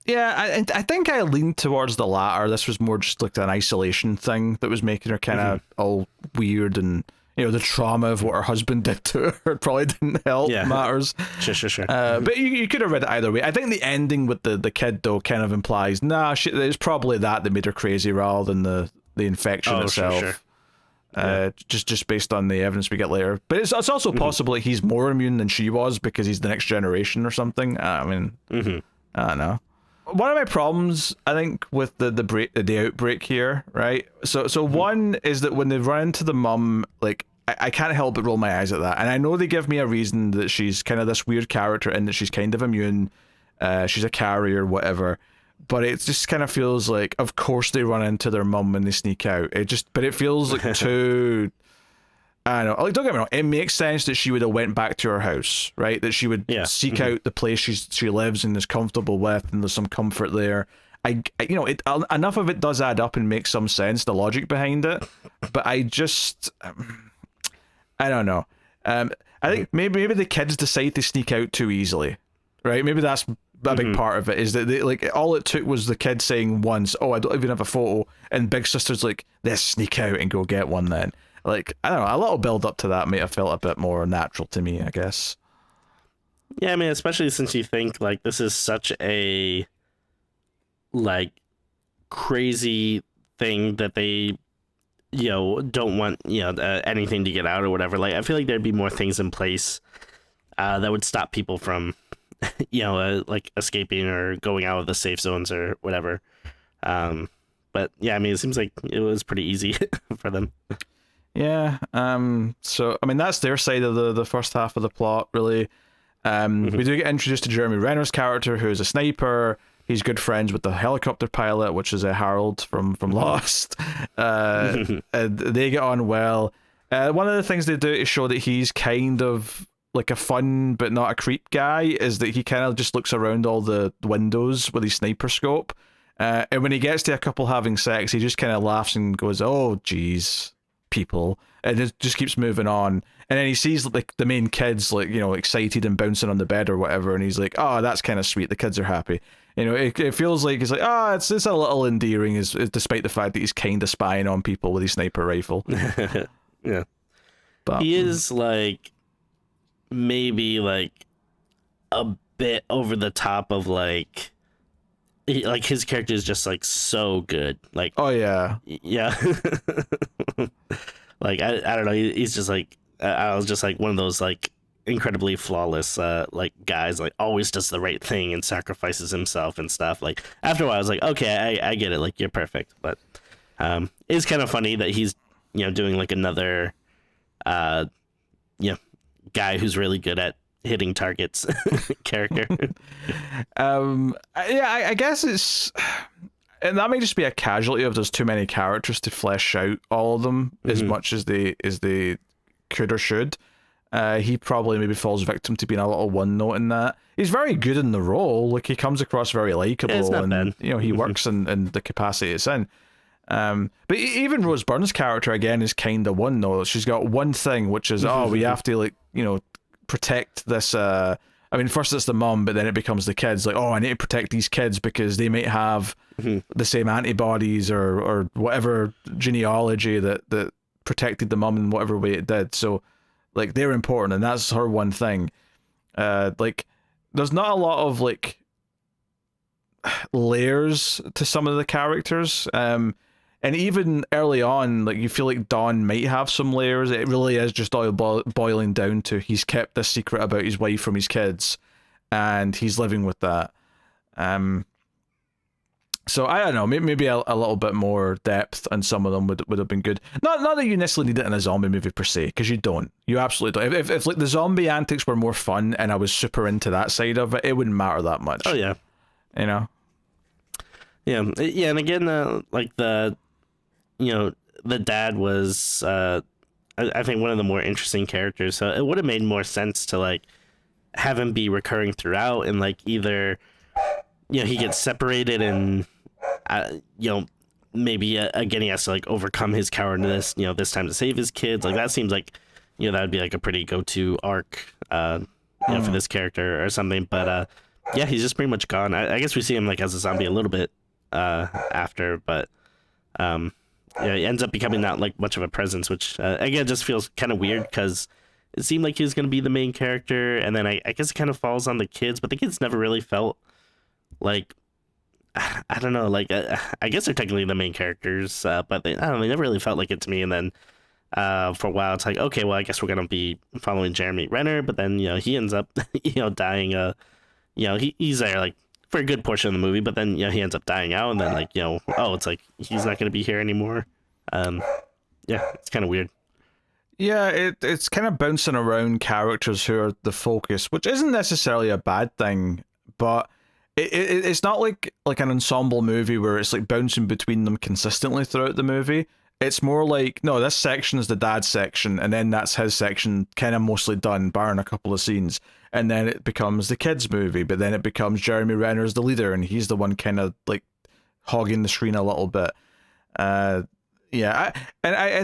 Yeah, I think I leaned towards the latter. This was more just like an isolation thing that was making her kind of all weird, and, you know, the trauma of what her husband did to her probably didn't help matters. Sure. But you could have read it either way. I think the ending with the kid, though, kind of implies, it's probably that made her crazy rather than the infection itself. Sure. Just based on the evidence we get later. But it's also possible that he's more immune than she was because he's the next generation or something. I mean, I don't know. One of my problems, I think, with the outbreak here, right? So one is that when they run into the mum, like, I can't help but roll my eyes at that. And I know they give me a reason that she's kind of this weird character and that she's kind of immune. She's a carrier, whatever. But it just kind of feels like, of course they run into their mum when they sneak out. But it feels like too, I don't know. Like, don't get me wrong, it makes sense that she would have went back to her house, right? That she would seek out the place she lives and is comfortable with, and there's some comfort there. Enough of it does add up and make some sense, the logic behind it. But I just, I don't know. I think maybe the kids decide to sneak out too easily, right? Maybe that's a big part of it, is that like all it took was the kid saying once, "Oh, I don't even have a photo," and Big Sister's like, "Let's sneak out and go get one then." Like, I don't know, a little build up to that might have felt a bit more natural to me, I guess. Yeah, I mean, especially since you think like this is such a like crazy thing that they, you know, don't want, you know, anything to get out or whatever. Like, I feel like there'd be more things in place that would stop people from, you know, like escaping or going out of the safe zones or whatever. But yeah, I mean, it seems like it was pretty easy for them. Yeah. So I mean, that's their side of the first half of the plot, really. We do get introduced to Jeremy Renner's character, who is a sniper. He's good friends with the helicopter pilot, which is Harold from Lost. And they get on well. One of the things they do to show that he's kind of like a fun but not a creep guy is that he kind of just looks around all the windows with his sniper scope. And when he gets to a couple having sex, he just kind of laughs and goes, "Oh, geez, people," and it just keeps moving on. And then he sees like the main kids, like, you know, excited and bouncing on the bed or whatever, and he's like, "Oh, that's kind of sweet. The kids are happy." You know, it feels like it's like, it's a little endearing, is despite the fact that he's kind of spying on people with his sniper rifle. Yeah, but he is like maybe like a bit over the top of like his character is just like so good. Like, oh yeah, yeah. Like I don't know. He's just like I was just like one of those like incredibly flawless like guys, like always does the right thing and sacrifices himself and stuff. Like after a while I was like, okay, I get it, like you're perfect. But it's kind of funny that he's doing like another guy who's really good at hitting targets character. I guess it's, and that may just be a casualty of there's too many characters to flesh out all of them as much as they could or should. He probably maybe falls victim to being a little one note in that. He's very good in the role. Like, he comes across very likable, and bad. He works in the capacity it's in. But even Rose Byrne's character again is kind of one note. She's got one thing, which is we have to protect this. I mean, first it's the mum, but then it becomes the kids. Like, I need to protect these kids because they might have the same antibodies or whatever genealogy that protected the mum in whatever way it did. So, like, they're important, and that's her one thing. Like, there's not a lot of like layers to some of the characters. And even early on, like, you feel like Don might have some layers. It really is just all boiling down to he's kept this secret about his wife from his kids, and he's living with that. So I don't know, maybe a little bit more depth on some of them would have been good. Not that you necessarily need it in a zombie movie per se, because you don't. You absolutely don't. If like the zombie antics were more fun and I was super into that side of it, it wouldn't matter that much. Oh yeah, Yeah, and again, like the dad was I think one of the more interesting characters. So it would have made more sense to like have him be recurring throughout, and like either he gets separated and maybe again he has to like overcome his cowardice this time to save his kids. Like that seems like that would be like a pretty go-to arc for this character or something. But he's just pretty much gone. I guess we see him like as a zombie a little bit after, but he ends up becoming not like much of a presence, which again just feels kind of weird because it seemed like he was going to be the main character, and then I guess it kind of falls on the kids, but the kids never really felt like, I don't know, like I guess they're technically the main characters, but they never really felt like it to me. And then for a while it's like, okay, well I guess we're gonna be following Jeremy Renner, but then he ends up dying. He's there like for a good portion of the movie, but then he ends up dying out, and then like it's like he's not gonna be here anymore. It's kind of weird. Yeah, it's kind of bouncing around characters who are the focus, which isn't necessarily a bad thing, but it's not like an ensemble movie where it's like bouncing between them consistently throughout the movie. It's more like, no, this section is the dad's section, and then that's his section, kind of mostly done, barring a couple of scenes, and then it becomes the kids' movie, but then it becomes Jeremy Renner's the leader, and he's the one kind of like hogging the screen a little bit. I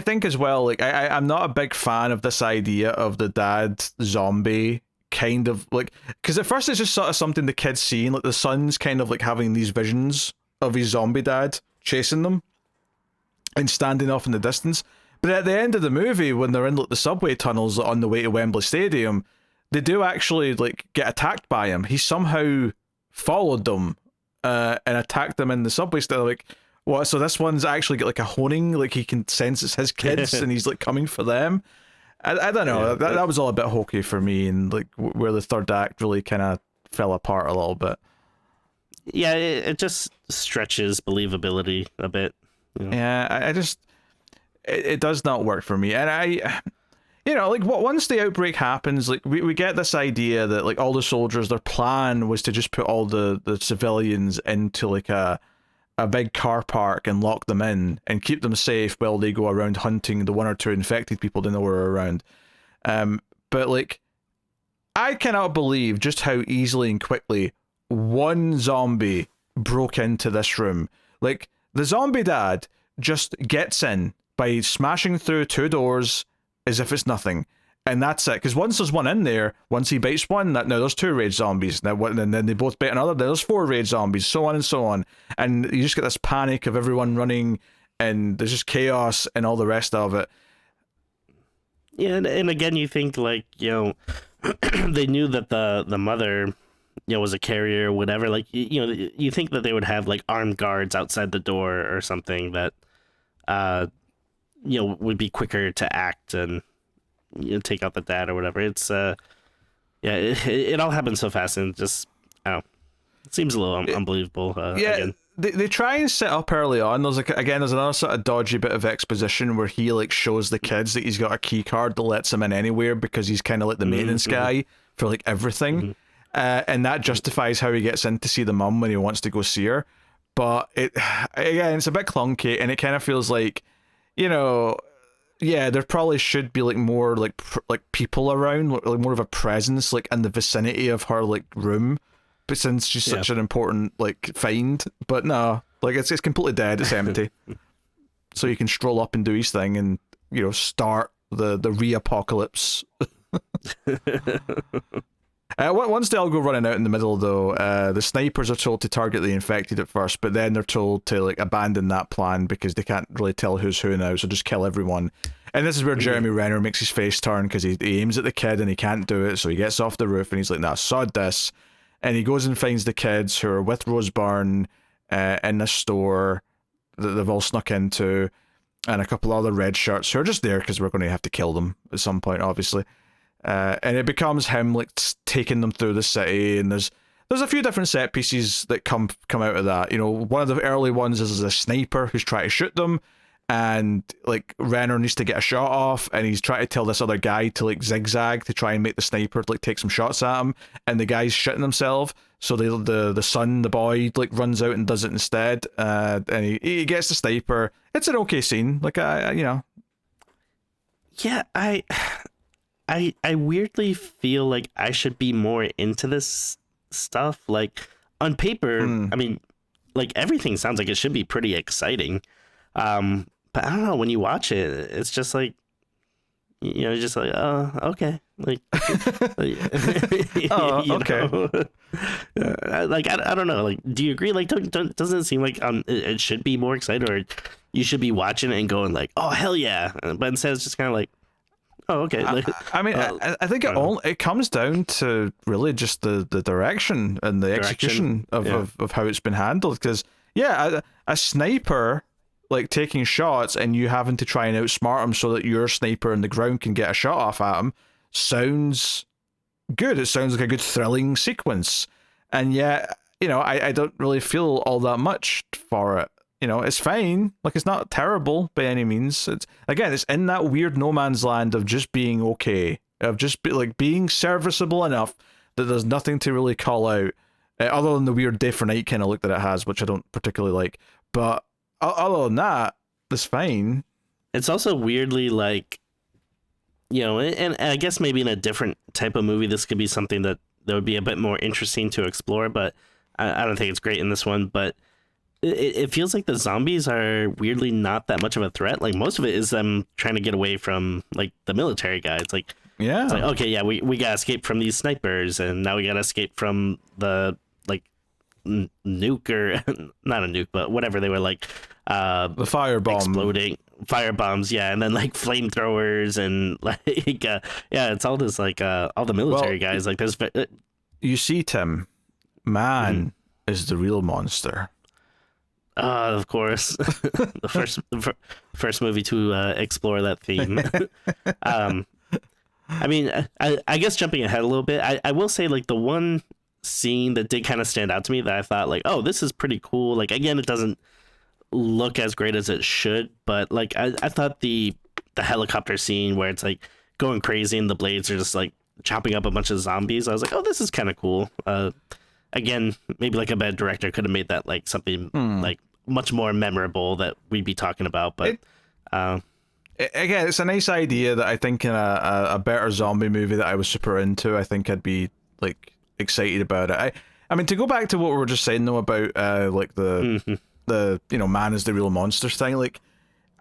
think as well, like I'm not a big fan of this idea of the dad zombie kind of like, because at first it's just sort of something the kid's seeing, like the son's kind of like having these visions of his zombie dad chasing them and standing off in the distance. But at the end of the movie, when they're in like the subway tunnels on the way to Wembley Stadium, they do actually like get attacked by him. He somehow followed them and attacked them in the subway station. Like, what? So this one's actually got like a honing, like he can sense it's his kids and he's like coming for them. I don't know. That was all a bit hokey for me, and like where the third act really kind of fell apart a little bit. Yeah, it just stretches believability a bit. Yeah, I just it does not work for me, and like once the outbreak happens, like we get this idea that like all the soldiers, their plan was to just put all the civilians into like a big car park and lock them in and keep them safe while they go around hunting the one or two infected people they know are around. But like, I cannot believe just how easily and quickly one zombie broke into this room. Like, the zombie dad just gets in by smashing through two doors as if it's nothing. And that's it. Because once there's one in there, once he bites one, now there's two rage zombies. Now, and then they both bite another, then there's four rage zombies, so on and so on. And you just get this panic of everyone running, and there's just chaos and all the rest of it. Yeah, and again, you think like, they knew that the mother was a carrier or whatever, like, you think that they would have like armed guards outside the door or something that, would be quicker to act and take out the dad or whatever. It's it all happens so fast and just, I don't know, it seems a little unbelievable. Again. They try and set up early on. There's another sort of dodgy bit of exposition where he like shows the kids that he's got a key card that lets him in anywhere because he's kind of like the maintenance guy for like everything, and that justifies how he gets in to see the mum when he wants to go see her. But it's a bit clunky, and it kind of feels like, there probably should be like more like people around, like more of a presence like in the vicinity of her like room. But since she's such an important like find, but no, like it's completely dead. It's empty. So you can stroll up and do his thing, and start the re-apocalypse. Once they all go running out in the middle, though, the snipers are told to target the infected at first, but then they're told to like abandon that plan because they can't really tell who's who now, so just kill everyone. And this is where Jeremy Renner makes his face turn because he aims at the kid and he can't do it, so he gets off the roof and he's like, "Nah, sod this." And he goes and finds the kids who are with Rose Byrne in the store that they've all snuck into, and a couple other red shirts who are just there because we're going to have to kill them at some point, obviously. And it becomes him like taking them through the city, and there's a few different set pieces that come out of that. One of the early ones is a sniper who's trying to shoot them, and like Renner needs to get a shot off, and he's trying to tell this other guy to like zigzag to try and make the sniper like take some shots at him, and the guy's shitting himself, so the son, the boy, like runs out and does it instead, and he gets the sniper. It's an okay scene, like Yeah, I weirdly feel like I should be more into this stuff. Like on paper, I mean, like everything sounds like it should be pretty exciting. But I don't know, when you watch it, it's just like, just like, oh, okay. Like, okay. Like, I don't know. Like, do you agree? Like, doesn't it seem like it should be more exciting, or you should be watching it and going like, oh, hell yeah. But instead it's just kind of like, oh, okay. Like, I think it comes down to really just the direction and the execution of how it's been handled. Because, a sniper like taking shots and you having to try and outsmart him so that your sniper in the ground can get a shot off at him sounds good. It sounds like a good thrilling sequence. And yet, I don't really feel all that much for it. It's fine. Like, it's not terrible by any means. It's in that weird no man's land of just being okay, of just being serviceable enough that there's nothing to really call out, other than the weird day for night kind of look that it has, which I don't particularly like. But other than that, it's fine. It's also weirdly like, and I guess maybe in a different type of movie, this could be something that would be a bit more interesting to explore, but I don't think it's great in this one. But it feels like the zombies are weirdly not that much of a threat. Like, most of it is them trying to get away from like the military guys. Like, it's like, okay, yeah, we gotta escape from these snipers, and now we gotta escape from the like nuke, or not a nuke, but whatever they were, like the firebomb, exploding firebombs, and then like flamethrowers, and like it's all this like all the military guys. Like, there's you see, Tim, man is the real monster. Of course, the first movie to explore that theme. I mean, I guess jumping ahead a little bit, I will say, like, the one scene that did kind of stand out to me that I thought, like, oh, this is pretty cool. Like, again, it doesn't look as great as it should, but like I thought the helicopter scene where it's like going crazy and the blades are just like chopping up a bunch of zombies, I was like, oh, this is kind of cool. Again, maybe like a bad director could have made that like something like much more memorable that we'd be talking about, but again, it's a nice idea that I think in a better zombie movie that I was super into, I think I'd be like excited about it. I mean, to go back to what we were just saying though about like the man is the real monsters thing, like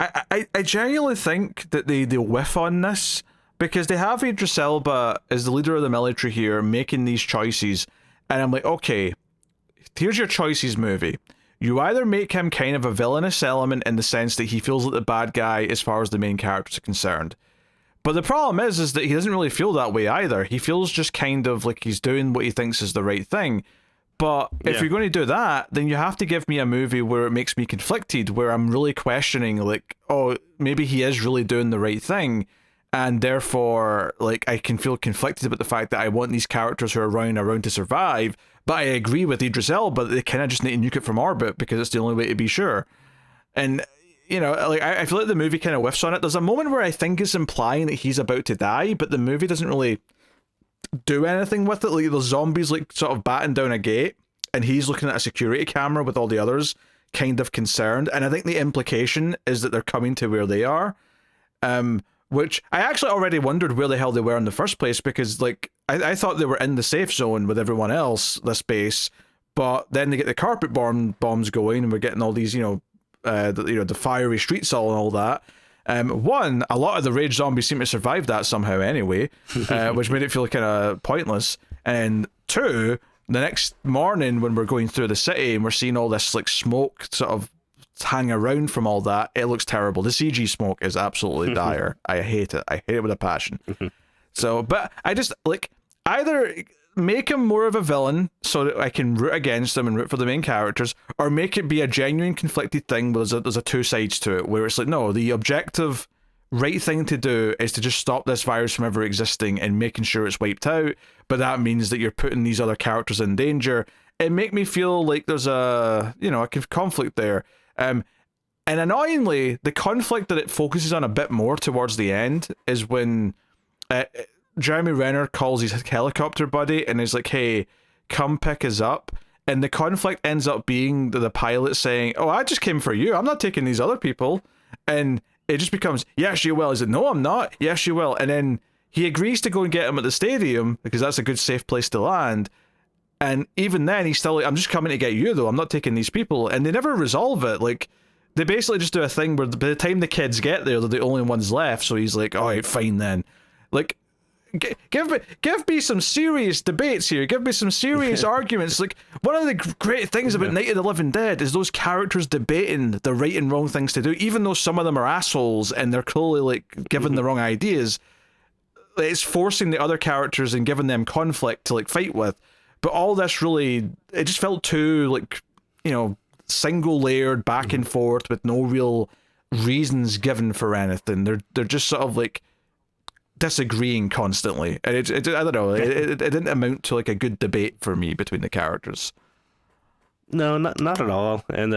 I genuinely think that they whiff on this, because they have Idris Elba as the leader of the military here making these choices, and I'm like, okay, here's your choices, movie. You either make him kind of a villainous element in the sense that he feels like the bad guy as far as the main characters are concerned, But the problem is that he doesn't really feel that way either. He feels just kind of like he's doing what he thinks is the right thing. But if you're going to do that, then you have to give me a movie where it makes me conflicted, where I'm really questioning, like, oh, maybe he is really doing the right thing, and therefore, like, I can feel conflicted about the fact that I want these characters who are running around to survive, but I agree with Idris Elba that they kind of just need to nuke it from orbit because it's the only way to be sure. And like, I feel like the movie kind of whiffs on it. There's a moment where I think it's implying that he's about to die, but the movie doesn't really do anything with it. Like, the zombies, like, sort of batting down a gate, and he's looking at a security camera with all the others, kind of concerned. And I think the implication is that they're coming to where they are, which I actually already wondered where the hell they were in the first place, because, like, I thought they were in the safe zone with everyone else, this base, but then they get the carpet bombs going, and we're getting all these, the fiery streets all and all that. One, a lot of the rage zombies seem to survive that somehow anyway, which made it feel kind of pointless. And two, the next morning when we're going through the city and we're seeing all this, like, smoke sort of hang around from all that, it looks terrible. The CG smoke is absolutely dire. I hate it. I hate it with a passion. So, but I just, like, either make him more of a villain so that I can root against him and root for the main characters, or make it be a genuine conflicted thing where there's a two sides to it, where it's like, no, the objective right thing to do is to just stop this virus from ever existing and making sure it's wiped out, but that means that you're putting these other characters in danger, and make me feel like there's a conflict there. And annoyingly, the conflict that it focuses on a bit more towards the end is when Jeremy Renner calls his helicopter buddy and is like, hey, come pick us up. And the conflict ends up being the pilot saying, oh, I just came for you. I'm not taking these other people. And it just becomes, yes, you will. He's like, no, I'm not. Yes, you will. And then he agrees to go and get him at the stadium because that's a good, safe place to land. And even then, he's still like, I'm just coming to get you, though. I'm not taking these people. And they never resolve it. Like, they basically just do a thing where by the time the kids get there, they're the only ones left. So he's like, all right, fine then. Like, give me some serious debates here. Give me some serious arguments. Like, one of the great things about Night of the Living Dead is those characters debating the right and wrong things to do, even though some of them are assholes and they're clearly, like, given the wrong ideas. It's forcing the other characters and giving them conflict to, like, fight with. But all this really, it just felt too, like, single layered back and forth with no real reasons given for anything. They're just sort of, like, disagreeing constantly, and it I don't know, it didn't amount to, like, a good debate for me between the characters. No, not at all. And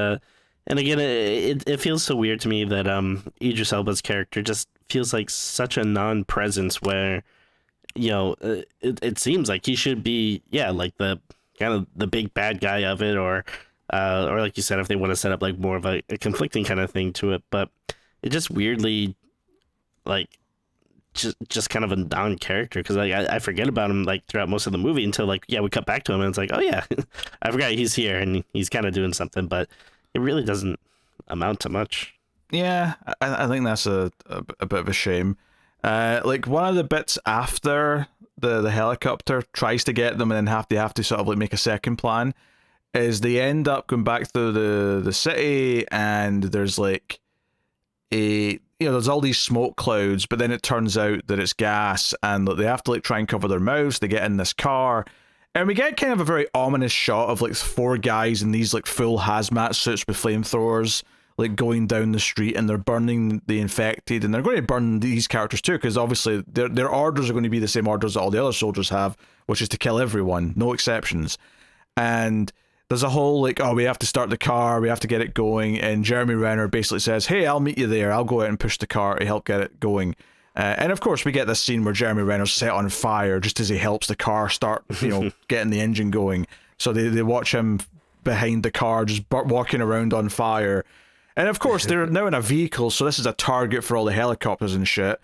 again, it feels so weird to me that Idris Elba's character just feels like such a non-presence, where it seems like he should be like the kind of the big bad guy of it, or like you said, if they want to set up like more of a conflicting kind of thing to it, but it just weirdly, like, just kind of a down character, because like I forget about him, like, throughout most of the movie until, like, we cut back to him and it's like, oh yeah, I forgot he's here and he's kind of doing something, but it really doesn't amount to much. Yeah, I think that's a bit of a shame. Like, one of the bits after the helicopter tries to get them and then they have to sort of, like, make a second plan is they end up going back through the city, and there's, like, there's all these smoke clouds, but then it turns out that it's gas, and they have to, like, try and cover their mouths. They get in this car, and we get kind of a very ominous shot of, like, 4 guys in these, like, full hazmat suits with flamethrowers, like, going down the street, and they're burning the infected, and they're going to burn these characters too, because obviously their orders are going to be the same orders that all the other soldiers have, which is to kill everyone, no exceptions. And there's a whole, like, oh, we have to start the car, we have to get it going, and Jeremy Renner basically says, hey, I'll meet you there, I'll go out and push the car to help get it going. And of course we get this scene where Jeremy Renner's set on fire just as he helps the car start, getting the engine going. So they watch him behind the car just walking around on fire. And of course they're now in a vehicle, so this is a target for all the helicopters and shit.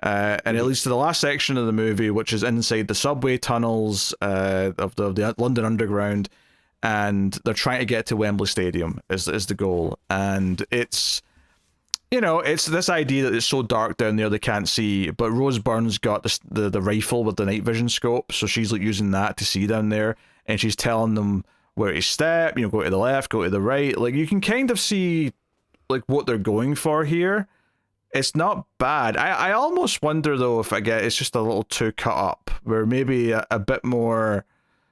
And it leads to the last section of the movie, which is inside the subway tunnels of the London Underground, and they're trying to get to Wembley Stadium is the goal. And it's this idea that it's so dark down there they can't see, but Rose Byrne's got the rifle with the night vision scope, so she's, like, using that to see down there, and she's telling them where to step, go to the left, go to the right. Like, you can kind of see, like, what they're going for here. it's not bad. I almost wonder though if it's just a little too cut up, where maybe a bit more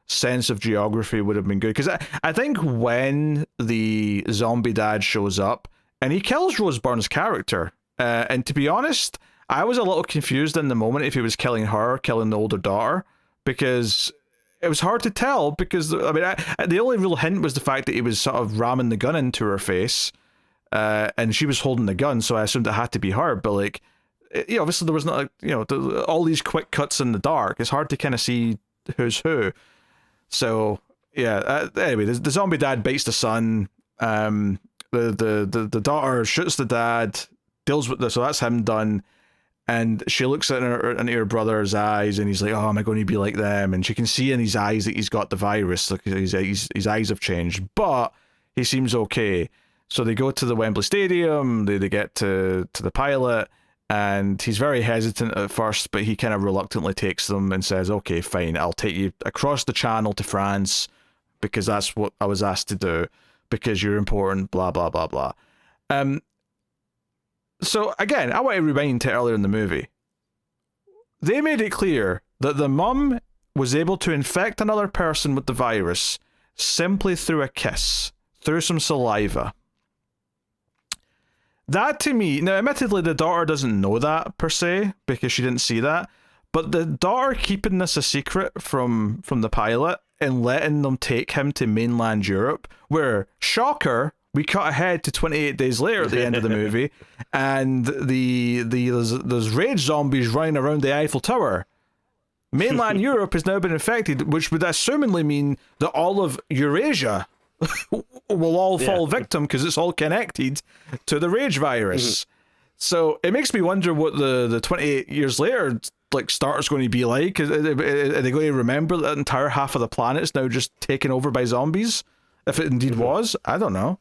sense of geography would have been good. Because I think when the zombie dad shows up and he kills Rose Byrne's character, and to be honest, I was a little confused in the moment if he was killing her, killing the older daughter, because it was hard to tell. Because I mean, the only real hint was the fact that he was sort of ramming the gun into her face. And she was holding the gun, so I assumed it had to be her. But like, obviously there was not, all these quick cuts in the dark. It's hard to kind of see who's who. So yeah. Anyway, the zombie dad bites the son. The daughter shoots the dad. Deals with this, so that's him done. And she looks into her brother's eyes, and he's like, "Oh, am I going to be like them?" And she can see in his eyes that he's got the virus. Like his eyes have changed, but he seems okay. So they go to the Wembley Stadium, they get to the pilot, and he's very hesitant at first, but he kind of reluctantly takes them and says, okay, fine, I'll take you across the channel to France, because that's what I was asked to do, because you're important, blah, blah, blah, blah. So again, I want to rewind to earlier in the movie. They made it clear that the mum was able to infect another person with the virus simply through a kiss, through some saliva. That to me, now admittedly the daughter doesn't know that per se, because she didn't see that, but the daughter keeping this a secret from the pilot and letting them take him to mainland Europe, where, shocker, we cut ahead to 28 days later at the end of the movie, and there's rage zombies running around the Eiffel Tower. Mainland Europe has now been infected, which would assumingly mean that all of Eurasia will all fall victim, because it's all connected to the rage virus. So it makes me wonder what the 28 years later like starter's going to be like. Are they going to remember that entire half of the planet is now just taken over by zombies? If it indeed was, I don't know.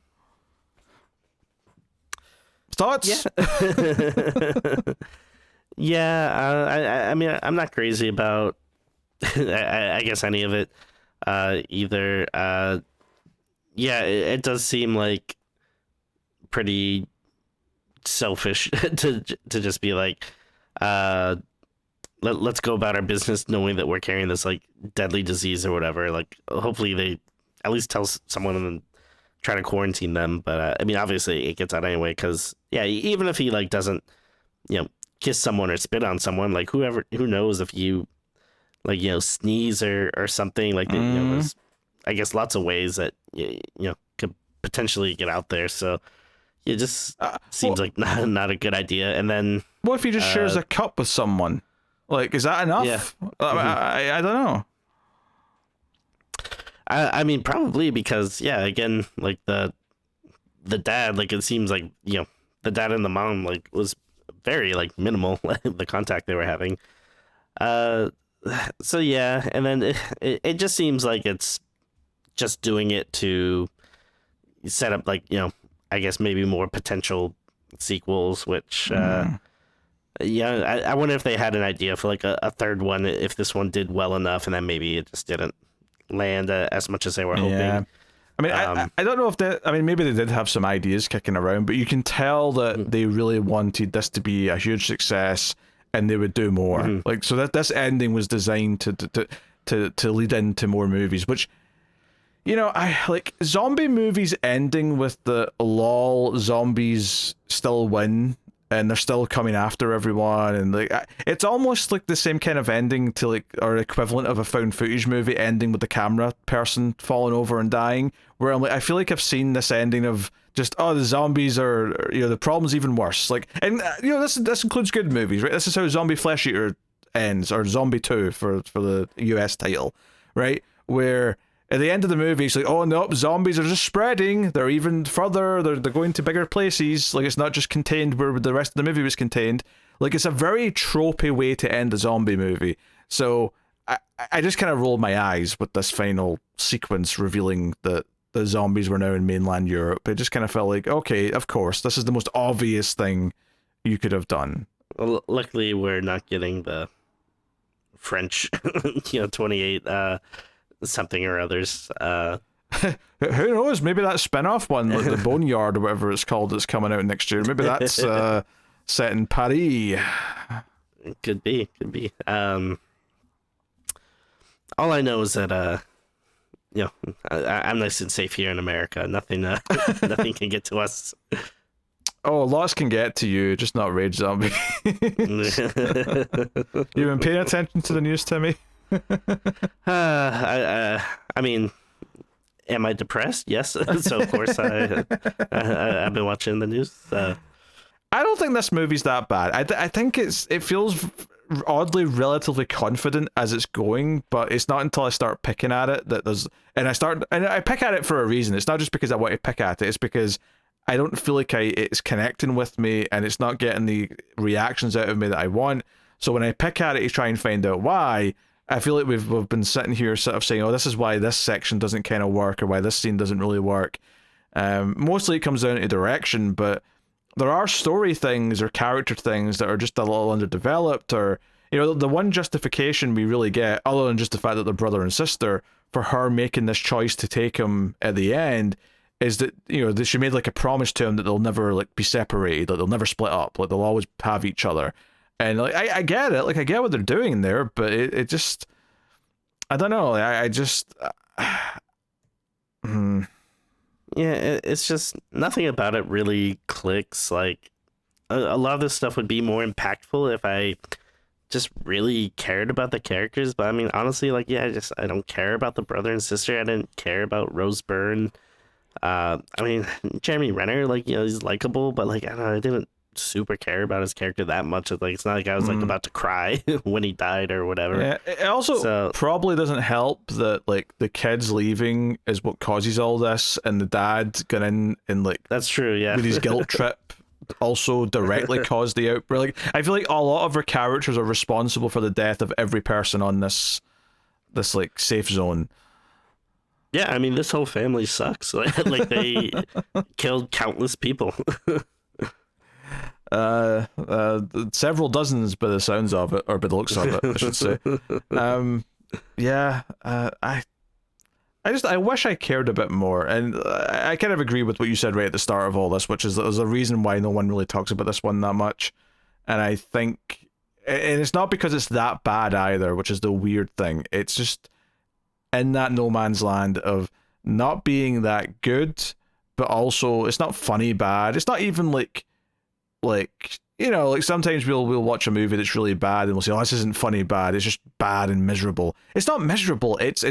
Thoughts? Yeah. I mean, I'm not crazy about I guess any of it either. Yeah, it does seem like pretty selfish to just be like, let's go about our business knowing that we're carrying this like deadly disease or whatever. Like, hopefully they at least tell someone and try to quarantine them. But I mean, obviously it gets out anyway, because yeah, even if he like doesn't, kiss someone or spit on someone, like who knows if you like sneeze or something like there's I guess lots of ways that could potentially get out there. So it just seems like not a good idea. And then what if he just shares a cup with someone? Like, is that enough? Yeah. I don't know. I mean, probably, because again, like the dad, like it seems like the dad and the mom like was very like minimal the contact they were having. So yeah, and then it just seems like it's just doing it to set up like I guess maybe more potential sequels, which I wonder if they had an idea for like a third one, if this one did well enough, and then maybe it just didn't land as much as they were hoping. Yeah. I mean, I don't know if maybe they did have some ideas kicking around, but you can tell that they really wanted this to be a huge success and they would do more. Like, so that this ending was designed to lead into more movies, which, I like zombie movies ending with the lol zombies still win and they're still coming after everyone, and like it's almost like the same kind of ending to like or equivalent of a found footage movie ending with the camera person falling over and dying, where I'm like, I feel like I've seen this ending of just the zombies are the problem's even worse, like, and this includes good movies, right? This is how Zombie Flesh Eater ends, or Zombie 2 for the US title, right? Where at the end of the movie, it's like, oh no, zombies are just spreading. They're even further. They're going to bigger places. Like, it's not just contained where the rest of the movie was contained. Like, it's a very tropey way to end a zombie movie. So I just kind of rolled my eyes with this final sequence revealing that the zombies were now in mainland Europe. It just kind of felt like, okay, of course, this is the most obvious thing you could have done. Well, luckily, we're not getting the French, 28... something or others. Who knows? Maybe that spin-off one, like the Boneyard or whatever it's called, that's coming out next year. Maybe that's set in Paris. Could be. All I know is that I'm nice and safe here in America. Nothing nothing can get to us. Oh, lots can get to you, just not Rage Zombie. You've been paying attention to the news, Timmy? I mean, am I depressed? Yes. So of course I've been watching the news. I don't think this movie's that bad. I think it feels oddly relatively confident as it's going, but it's not until I start picking at it that there's and I pick at it for a reason. It's not just because I want to pick at it, it's because I don't feel like it's connecting with me and it's not getting the reactions out of me that I want. So when I pick at it to try and find out why, I feel like we've been sitting here sort of saying, oh, this is why this section doesn't kind of work or why this scene doesn't really work. Mostly it comes down to direction, but there are story things or character things that are just a little underdeveloped, or, you know, the one justification we really get, other than just the fact that they're brother and sister, for her making this choice to take him at the end, is that, you know, that she made like a promise to him that they'll never like be separated, like they'll never split up, like they'll always have each other. And like I get it, like I get what they're doing there, but it just, I don't know, I just Yeah, it's just nothing about it really clicks. Like a lot of this stuff would be more impactful if I just really cared about the characters. But I mean, honestly, like, yeah, I don't care about the brother and sister. I didn't care about Rose Byrne. I mean, Jeremy Renner, like, you know, he's likable, but like, I don't know, I didn't super care about his character that much. Like, it's not like I was like about to cry when he died or whatever. Yeah, it also probably doesn't help that like the kids leaving is what causes all this, and the dad going in and like, that's true, yeah, with his guilt trip also directly caused the outbreak. Like, I feel like a lot of our characters are responsible for the death of every person on this like safe zone. Yeah, I mean, this whole family sucks. Like they killed countless people. Several dozens by the sounds of it, or by the looks of it, I should say. I wish I cared a bit more, and I kind of agree with what you said right at the start of all this, which is that there's a reason why no one really talks about this one that much, and I think, and it's not because it's that bad either, which is the weird thing. It's just in that no man's land of not being that good, but also it's not funny bad. It's not even like you know, like sometimes we'll watch a movie that's really bad and we'll say, oh, this isn't funny bad, it's just bad and miserable. It's not miserable, it's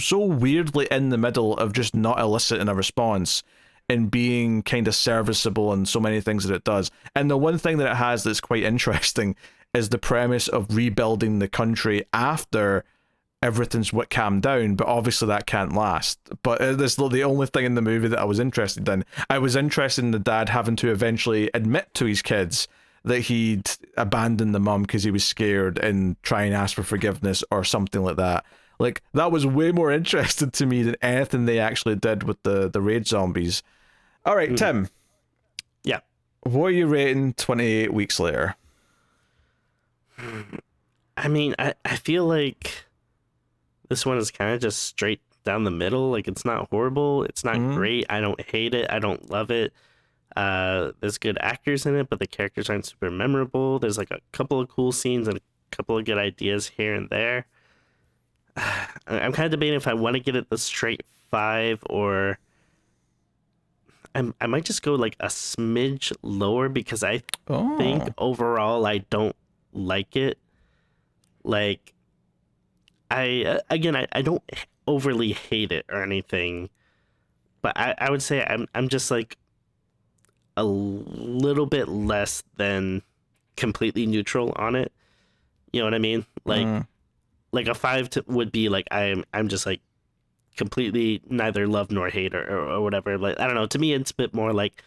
so weirdly in the middle of just not eliciting a response and being kind of serviceable in so many things that it does. And the one thing that it has that's quite interesting is the premise of rebuilding the country after everything's what calmed down, but obviously that can't last. But this the only thing in the movie that I was interested in. I was interested in the dad having to eventually admit to his kids that he'd abandoned the mum because he was scared and try and ask for forgiveness or something like that. Like, that was way more interesting to me than anything they actually did with the raid zombies. All right, Tim. Yeah. What are you rating 28 Weeks Later? I mean, I feel like this one is kind of just straight down the middle. Like, it's not horrible. It's not great. I don't hate it. I don't love it. There's good actors in it, but the characters aren't super memorable. There's like a couple of cool scenes and a couple of good ideas here and there. I'm kind of debating if I want to get it the straight 5 or I might just go like a smidge lower because I think overall I don't like it. Like, I don't overly hate it or anything, but I would say I'm just like a little bit less than completely neutral on it. You know what I mean? Like a 5 would be like I'm just like completely neither love nor hate or whatever. Like, I don't know. To me, it's a bit more like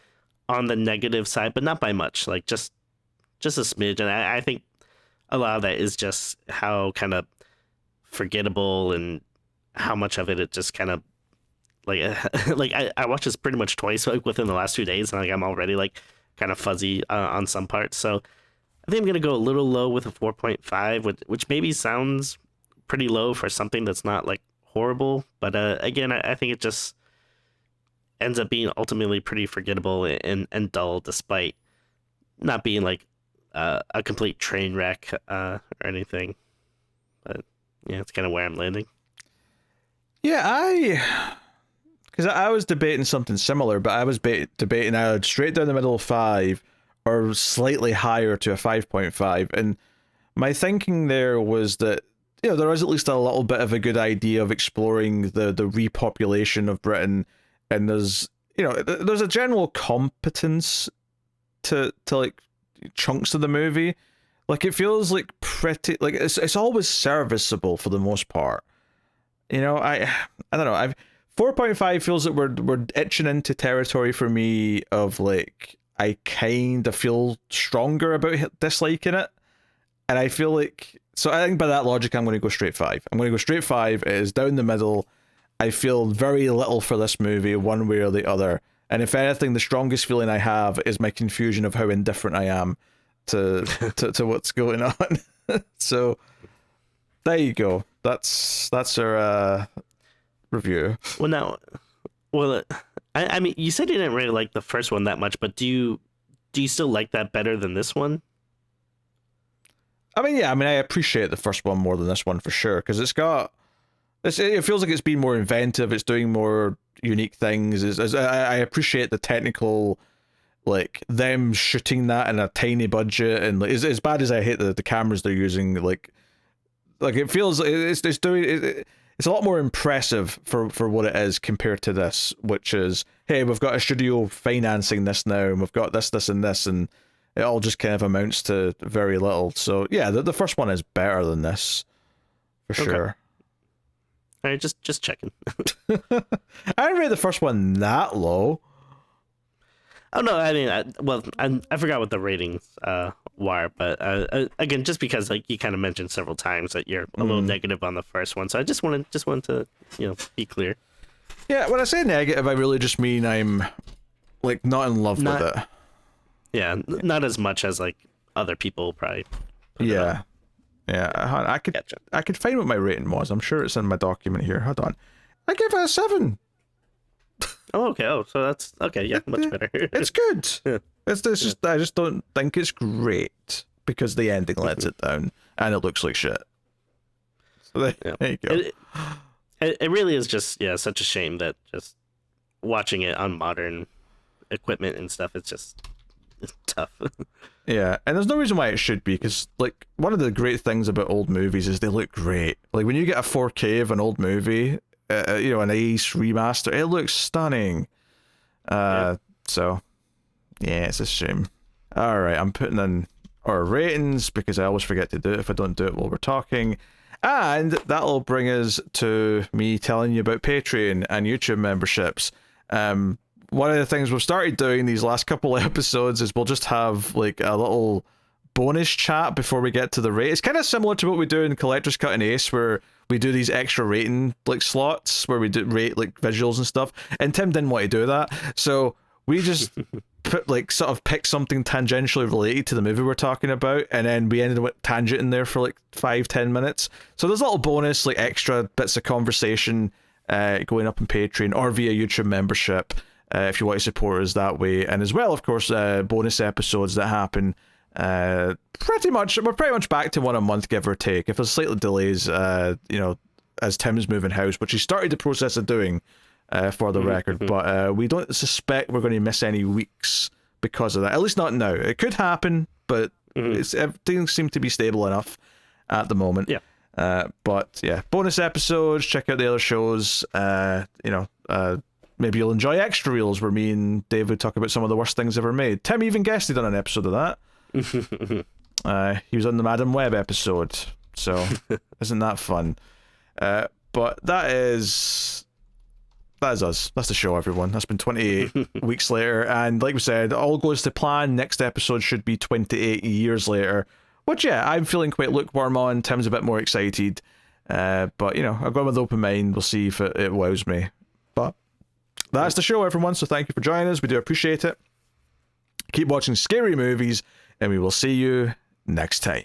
on the negative side, but not by much. Like just a smidge. And I think a lot of that is just how kind of forgettable and how much of it just kind of like like I watched this pretty much twice like within the last 2 days, and like I'm already like kind of fuzzy on some parts. So I think I'm gonna go a little low with a 4.5, which maybe sounds pretty low for something that's not like horrible, but again, I think it just ends up being ultimately pretty forgettable and dull, despite not being like a complete train wreck or anything. But yeah, it's kind of where I'm landing. Yeah, because I was debating something similar, but I was debating either straight down the middle of 5 or slightly higher to a 5.5. And my thinking there was that, there is at least a little bit of a good idea of exploring the repopulation of Britain, and there's a general competence to like chunks of the movie. Like, it feels like pretty, like it's always serviceable for the most part. I don't know. 4.5 feels that we're itching into territory for me of like, I kind of feel stronger about disliking it, and I feel like, so I think by that logic I'm going to go straight 5. I'm going to go straight 5. It is down the middle. I feel very little for this movie one way or the other, and if anything, the strongest feeling I have is my confusion of how indifferent I am to what's going on. So there you go. That's our review. I mean, you said you didn't really like the first one that much, but do you still like that better than this one? I mean, yeah. I appreciate the first one more than this one for sure, because it feels like it's been more inventive. It's doing more unique things. I appreciate the technical, like them shooting that in a tiny budget, and like, as bad as I hate the cameras they're using, like it feels it's doing it. It's a lot more impressive for what it is compared to this, which is, hey, we've got a studio financing this now, and we've got this, and this, and it all just kind of amounts to very little. So yeah, the first one is better than this, for sure. All right, just checking. I didn't rate the first one that low. Oh no, I mean, I forgot what the ratings were, but again, just because like you kind of mentioned several times that you're a little negative on the first one, so I just wanted to be clear. Yeah, when I say negative, I really just mean I'm like not in love with it. Yeah, not as much as like other people probably. Yeah, I could find what my rating was. I'm sure it's in my document here. Hold on, I gave it a 7. Oh, okay. Oh, so that's okay. Yeah, much better. It's good. Yeah. It's just I just don't think it's great because the ending lets it down and it looks like shit. So there you go. It really is just such a shame that just watching it on modern equipment and stuff, it's tough. Yeah, and there's no reason why it should be, because like one of the great things about old movies is they look great. Like when you get a 4K of an old movie, an Ace remaster, it looks stunning. So yeah, it's a shame. All right, I'm putting in our ratings because I always forget to do it if I don't do it while we're talking. And that'll bring us to me telling you about Patreon and YouTube memberships. One of the things we've started doing these last couple of episodes is we'll just have like a little bonus chat before we get to the rate. It's kind of similar to what we do in Collector's Cut and Ace, where we do these extra rating like slots where we do rate like visuals and stuff. And Tim didn't want to do that, so we just pick something tangentially related to the movie we're talking about, and then we ended up with tangent in there for like 5-10 minutes. So there's a little bonus, like extra bits of conversation going up on Patreon or via YouTube membership if you want to support us that way. And as well, of course, bonus episodes that happen we're pretty much back to one a month, give or take. If there's slightly delays, as Tim's moving house, which he started the process of doing, for the record, but we don't suspect we're going to miss any weeks because of that. At least not now. It could happen, but everything seems to be stable enough at the moment. Yeah. But yeah, bonus episodes. Check out the other shows. Maybe you'll enjoy Extra Reels, where me and David talk about some of the worst things ever made. Tim even guested on an episode of that. He was on the Madam Web episode, so isn't that fun? But that is us. That's the show, everyone. That's been 28 weeks later, and like we said, all goes to plan. Next episode should be 28 years later, which I'm feeling quite lukewarm on. Tim's a bit more excited, but I've gone with an open mind. We'll see if it wows me. But that's the show, everyone, so thank you for joining us. We do appreciate it. Keep watching scary movies, and we will see you next time.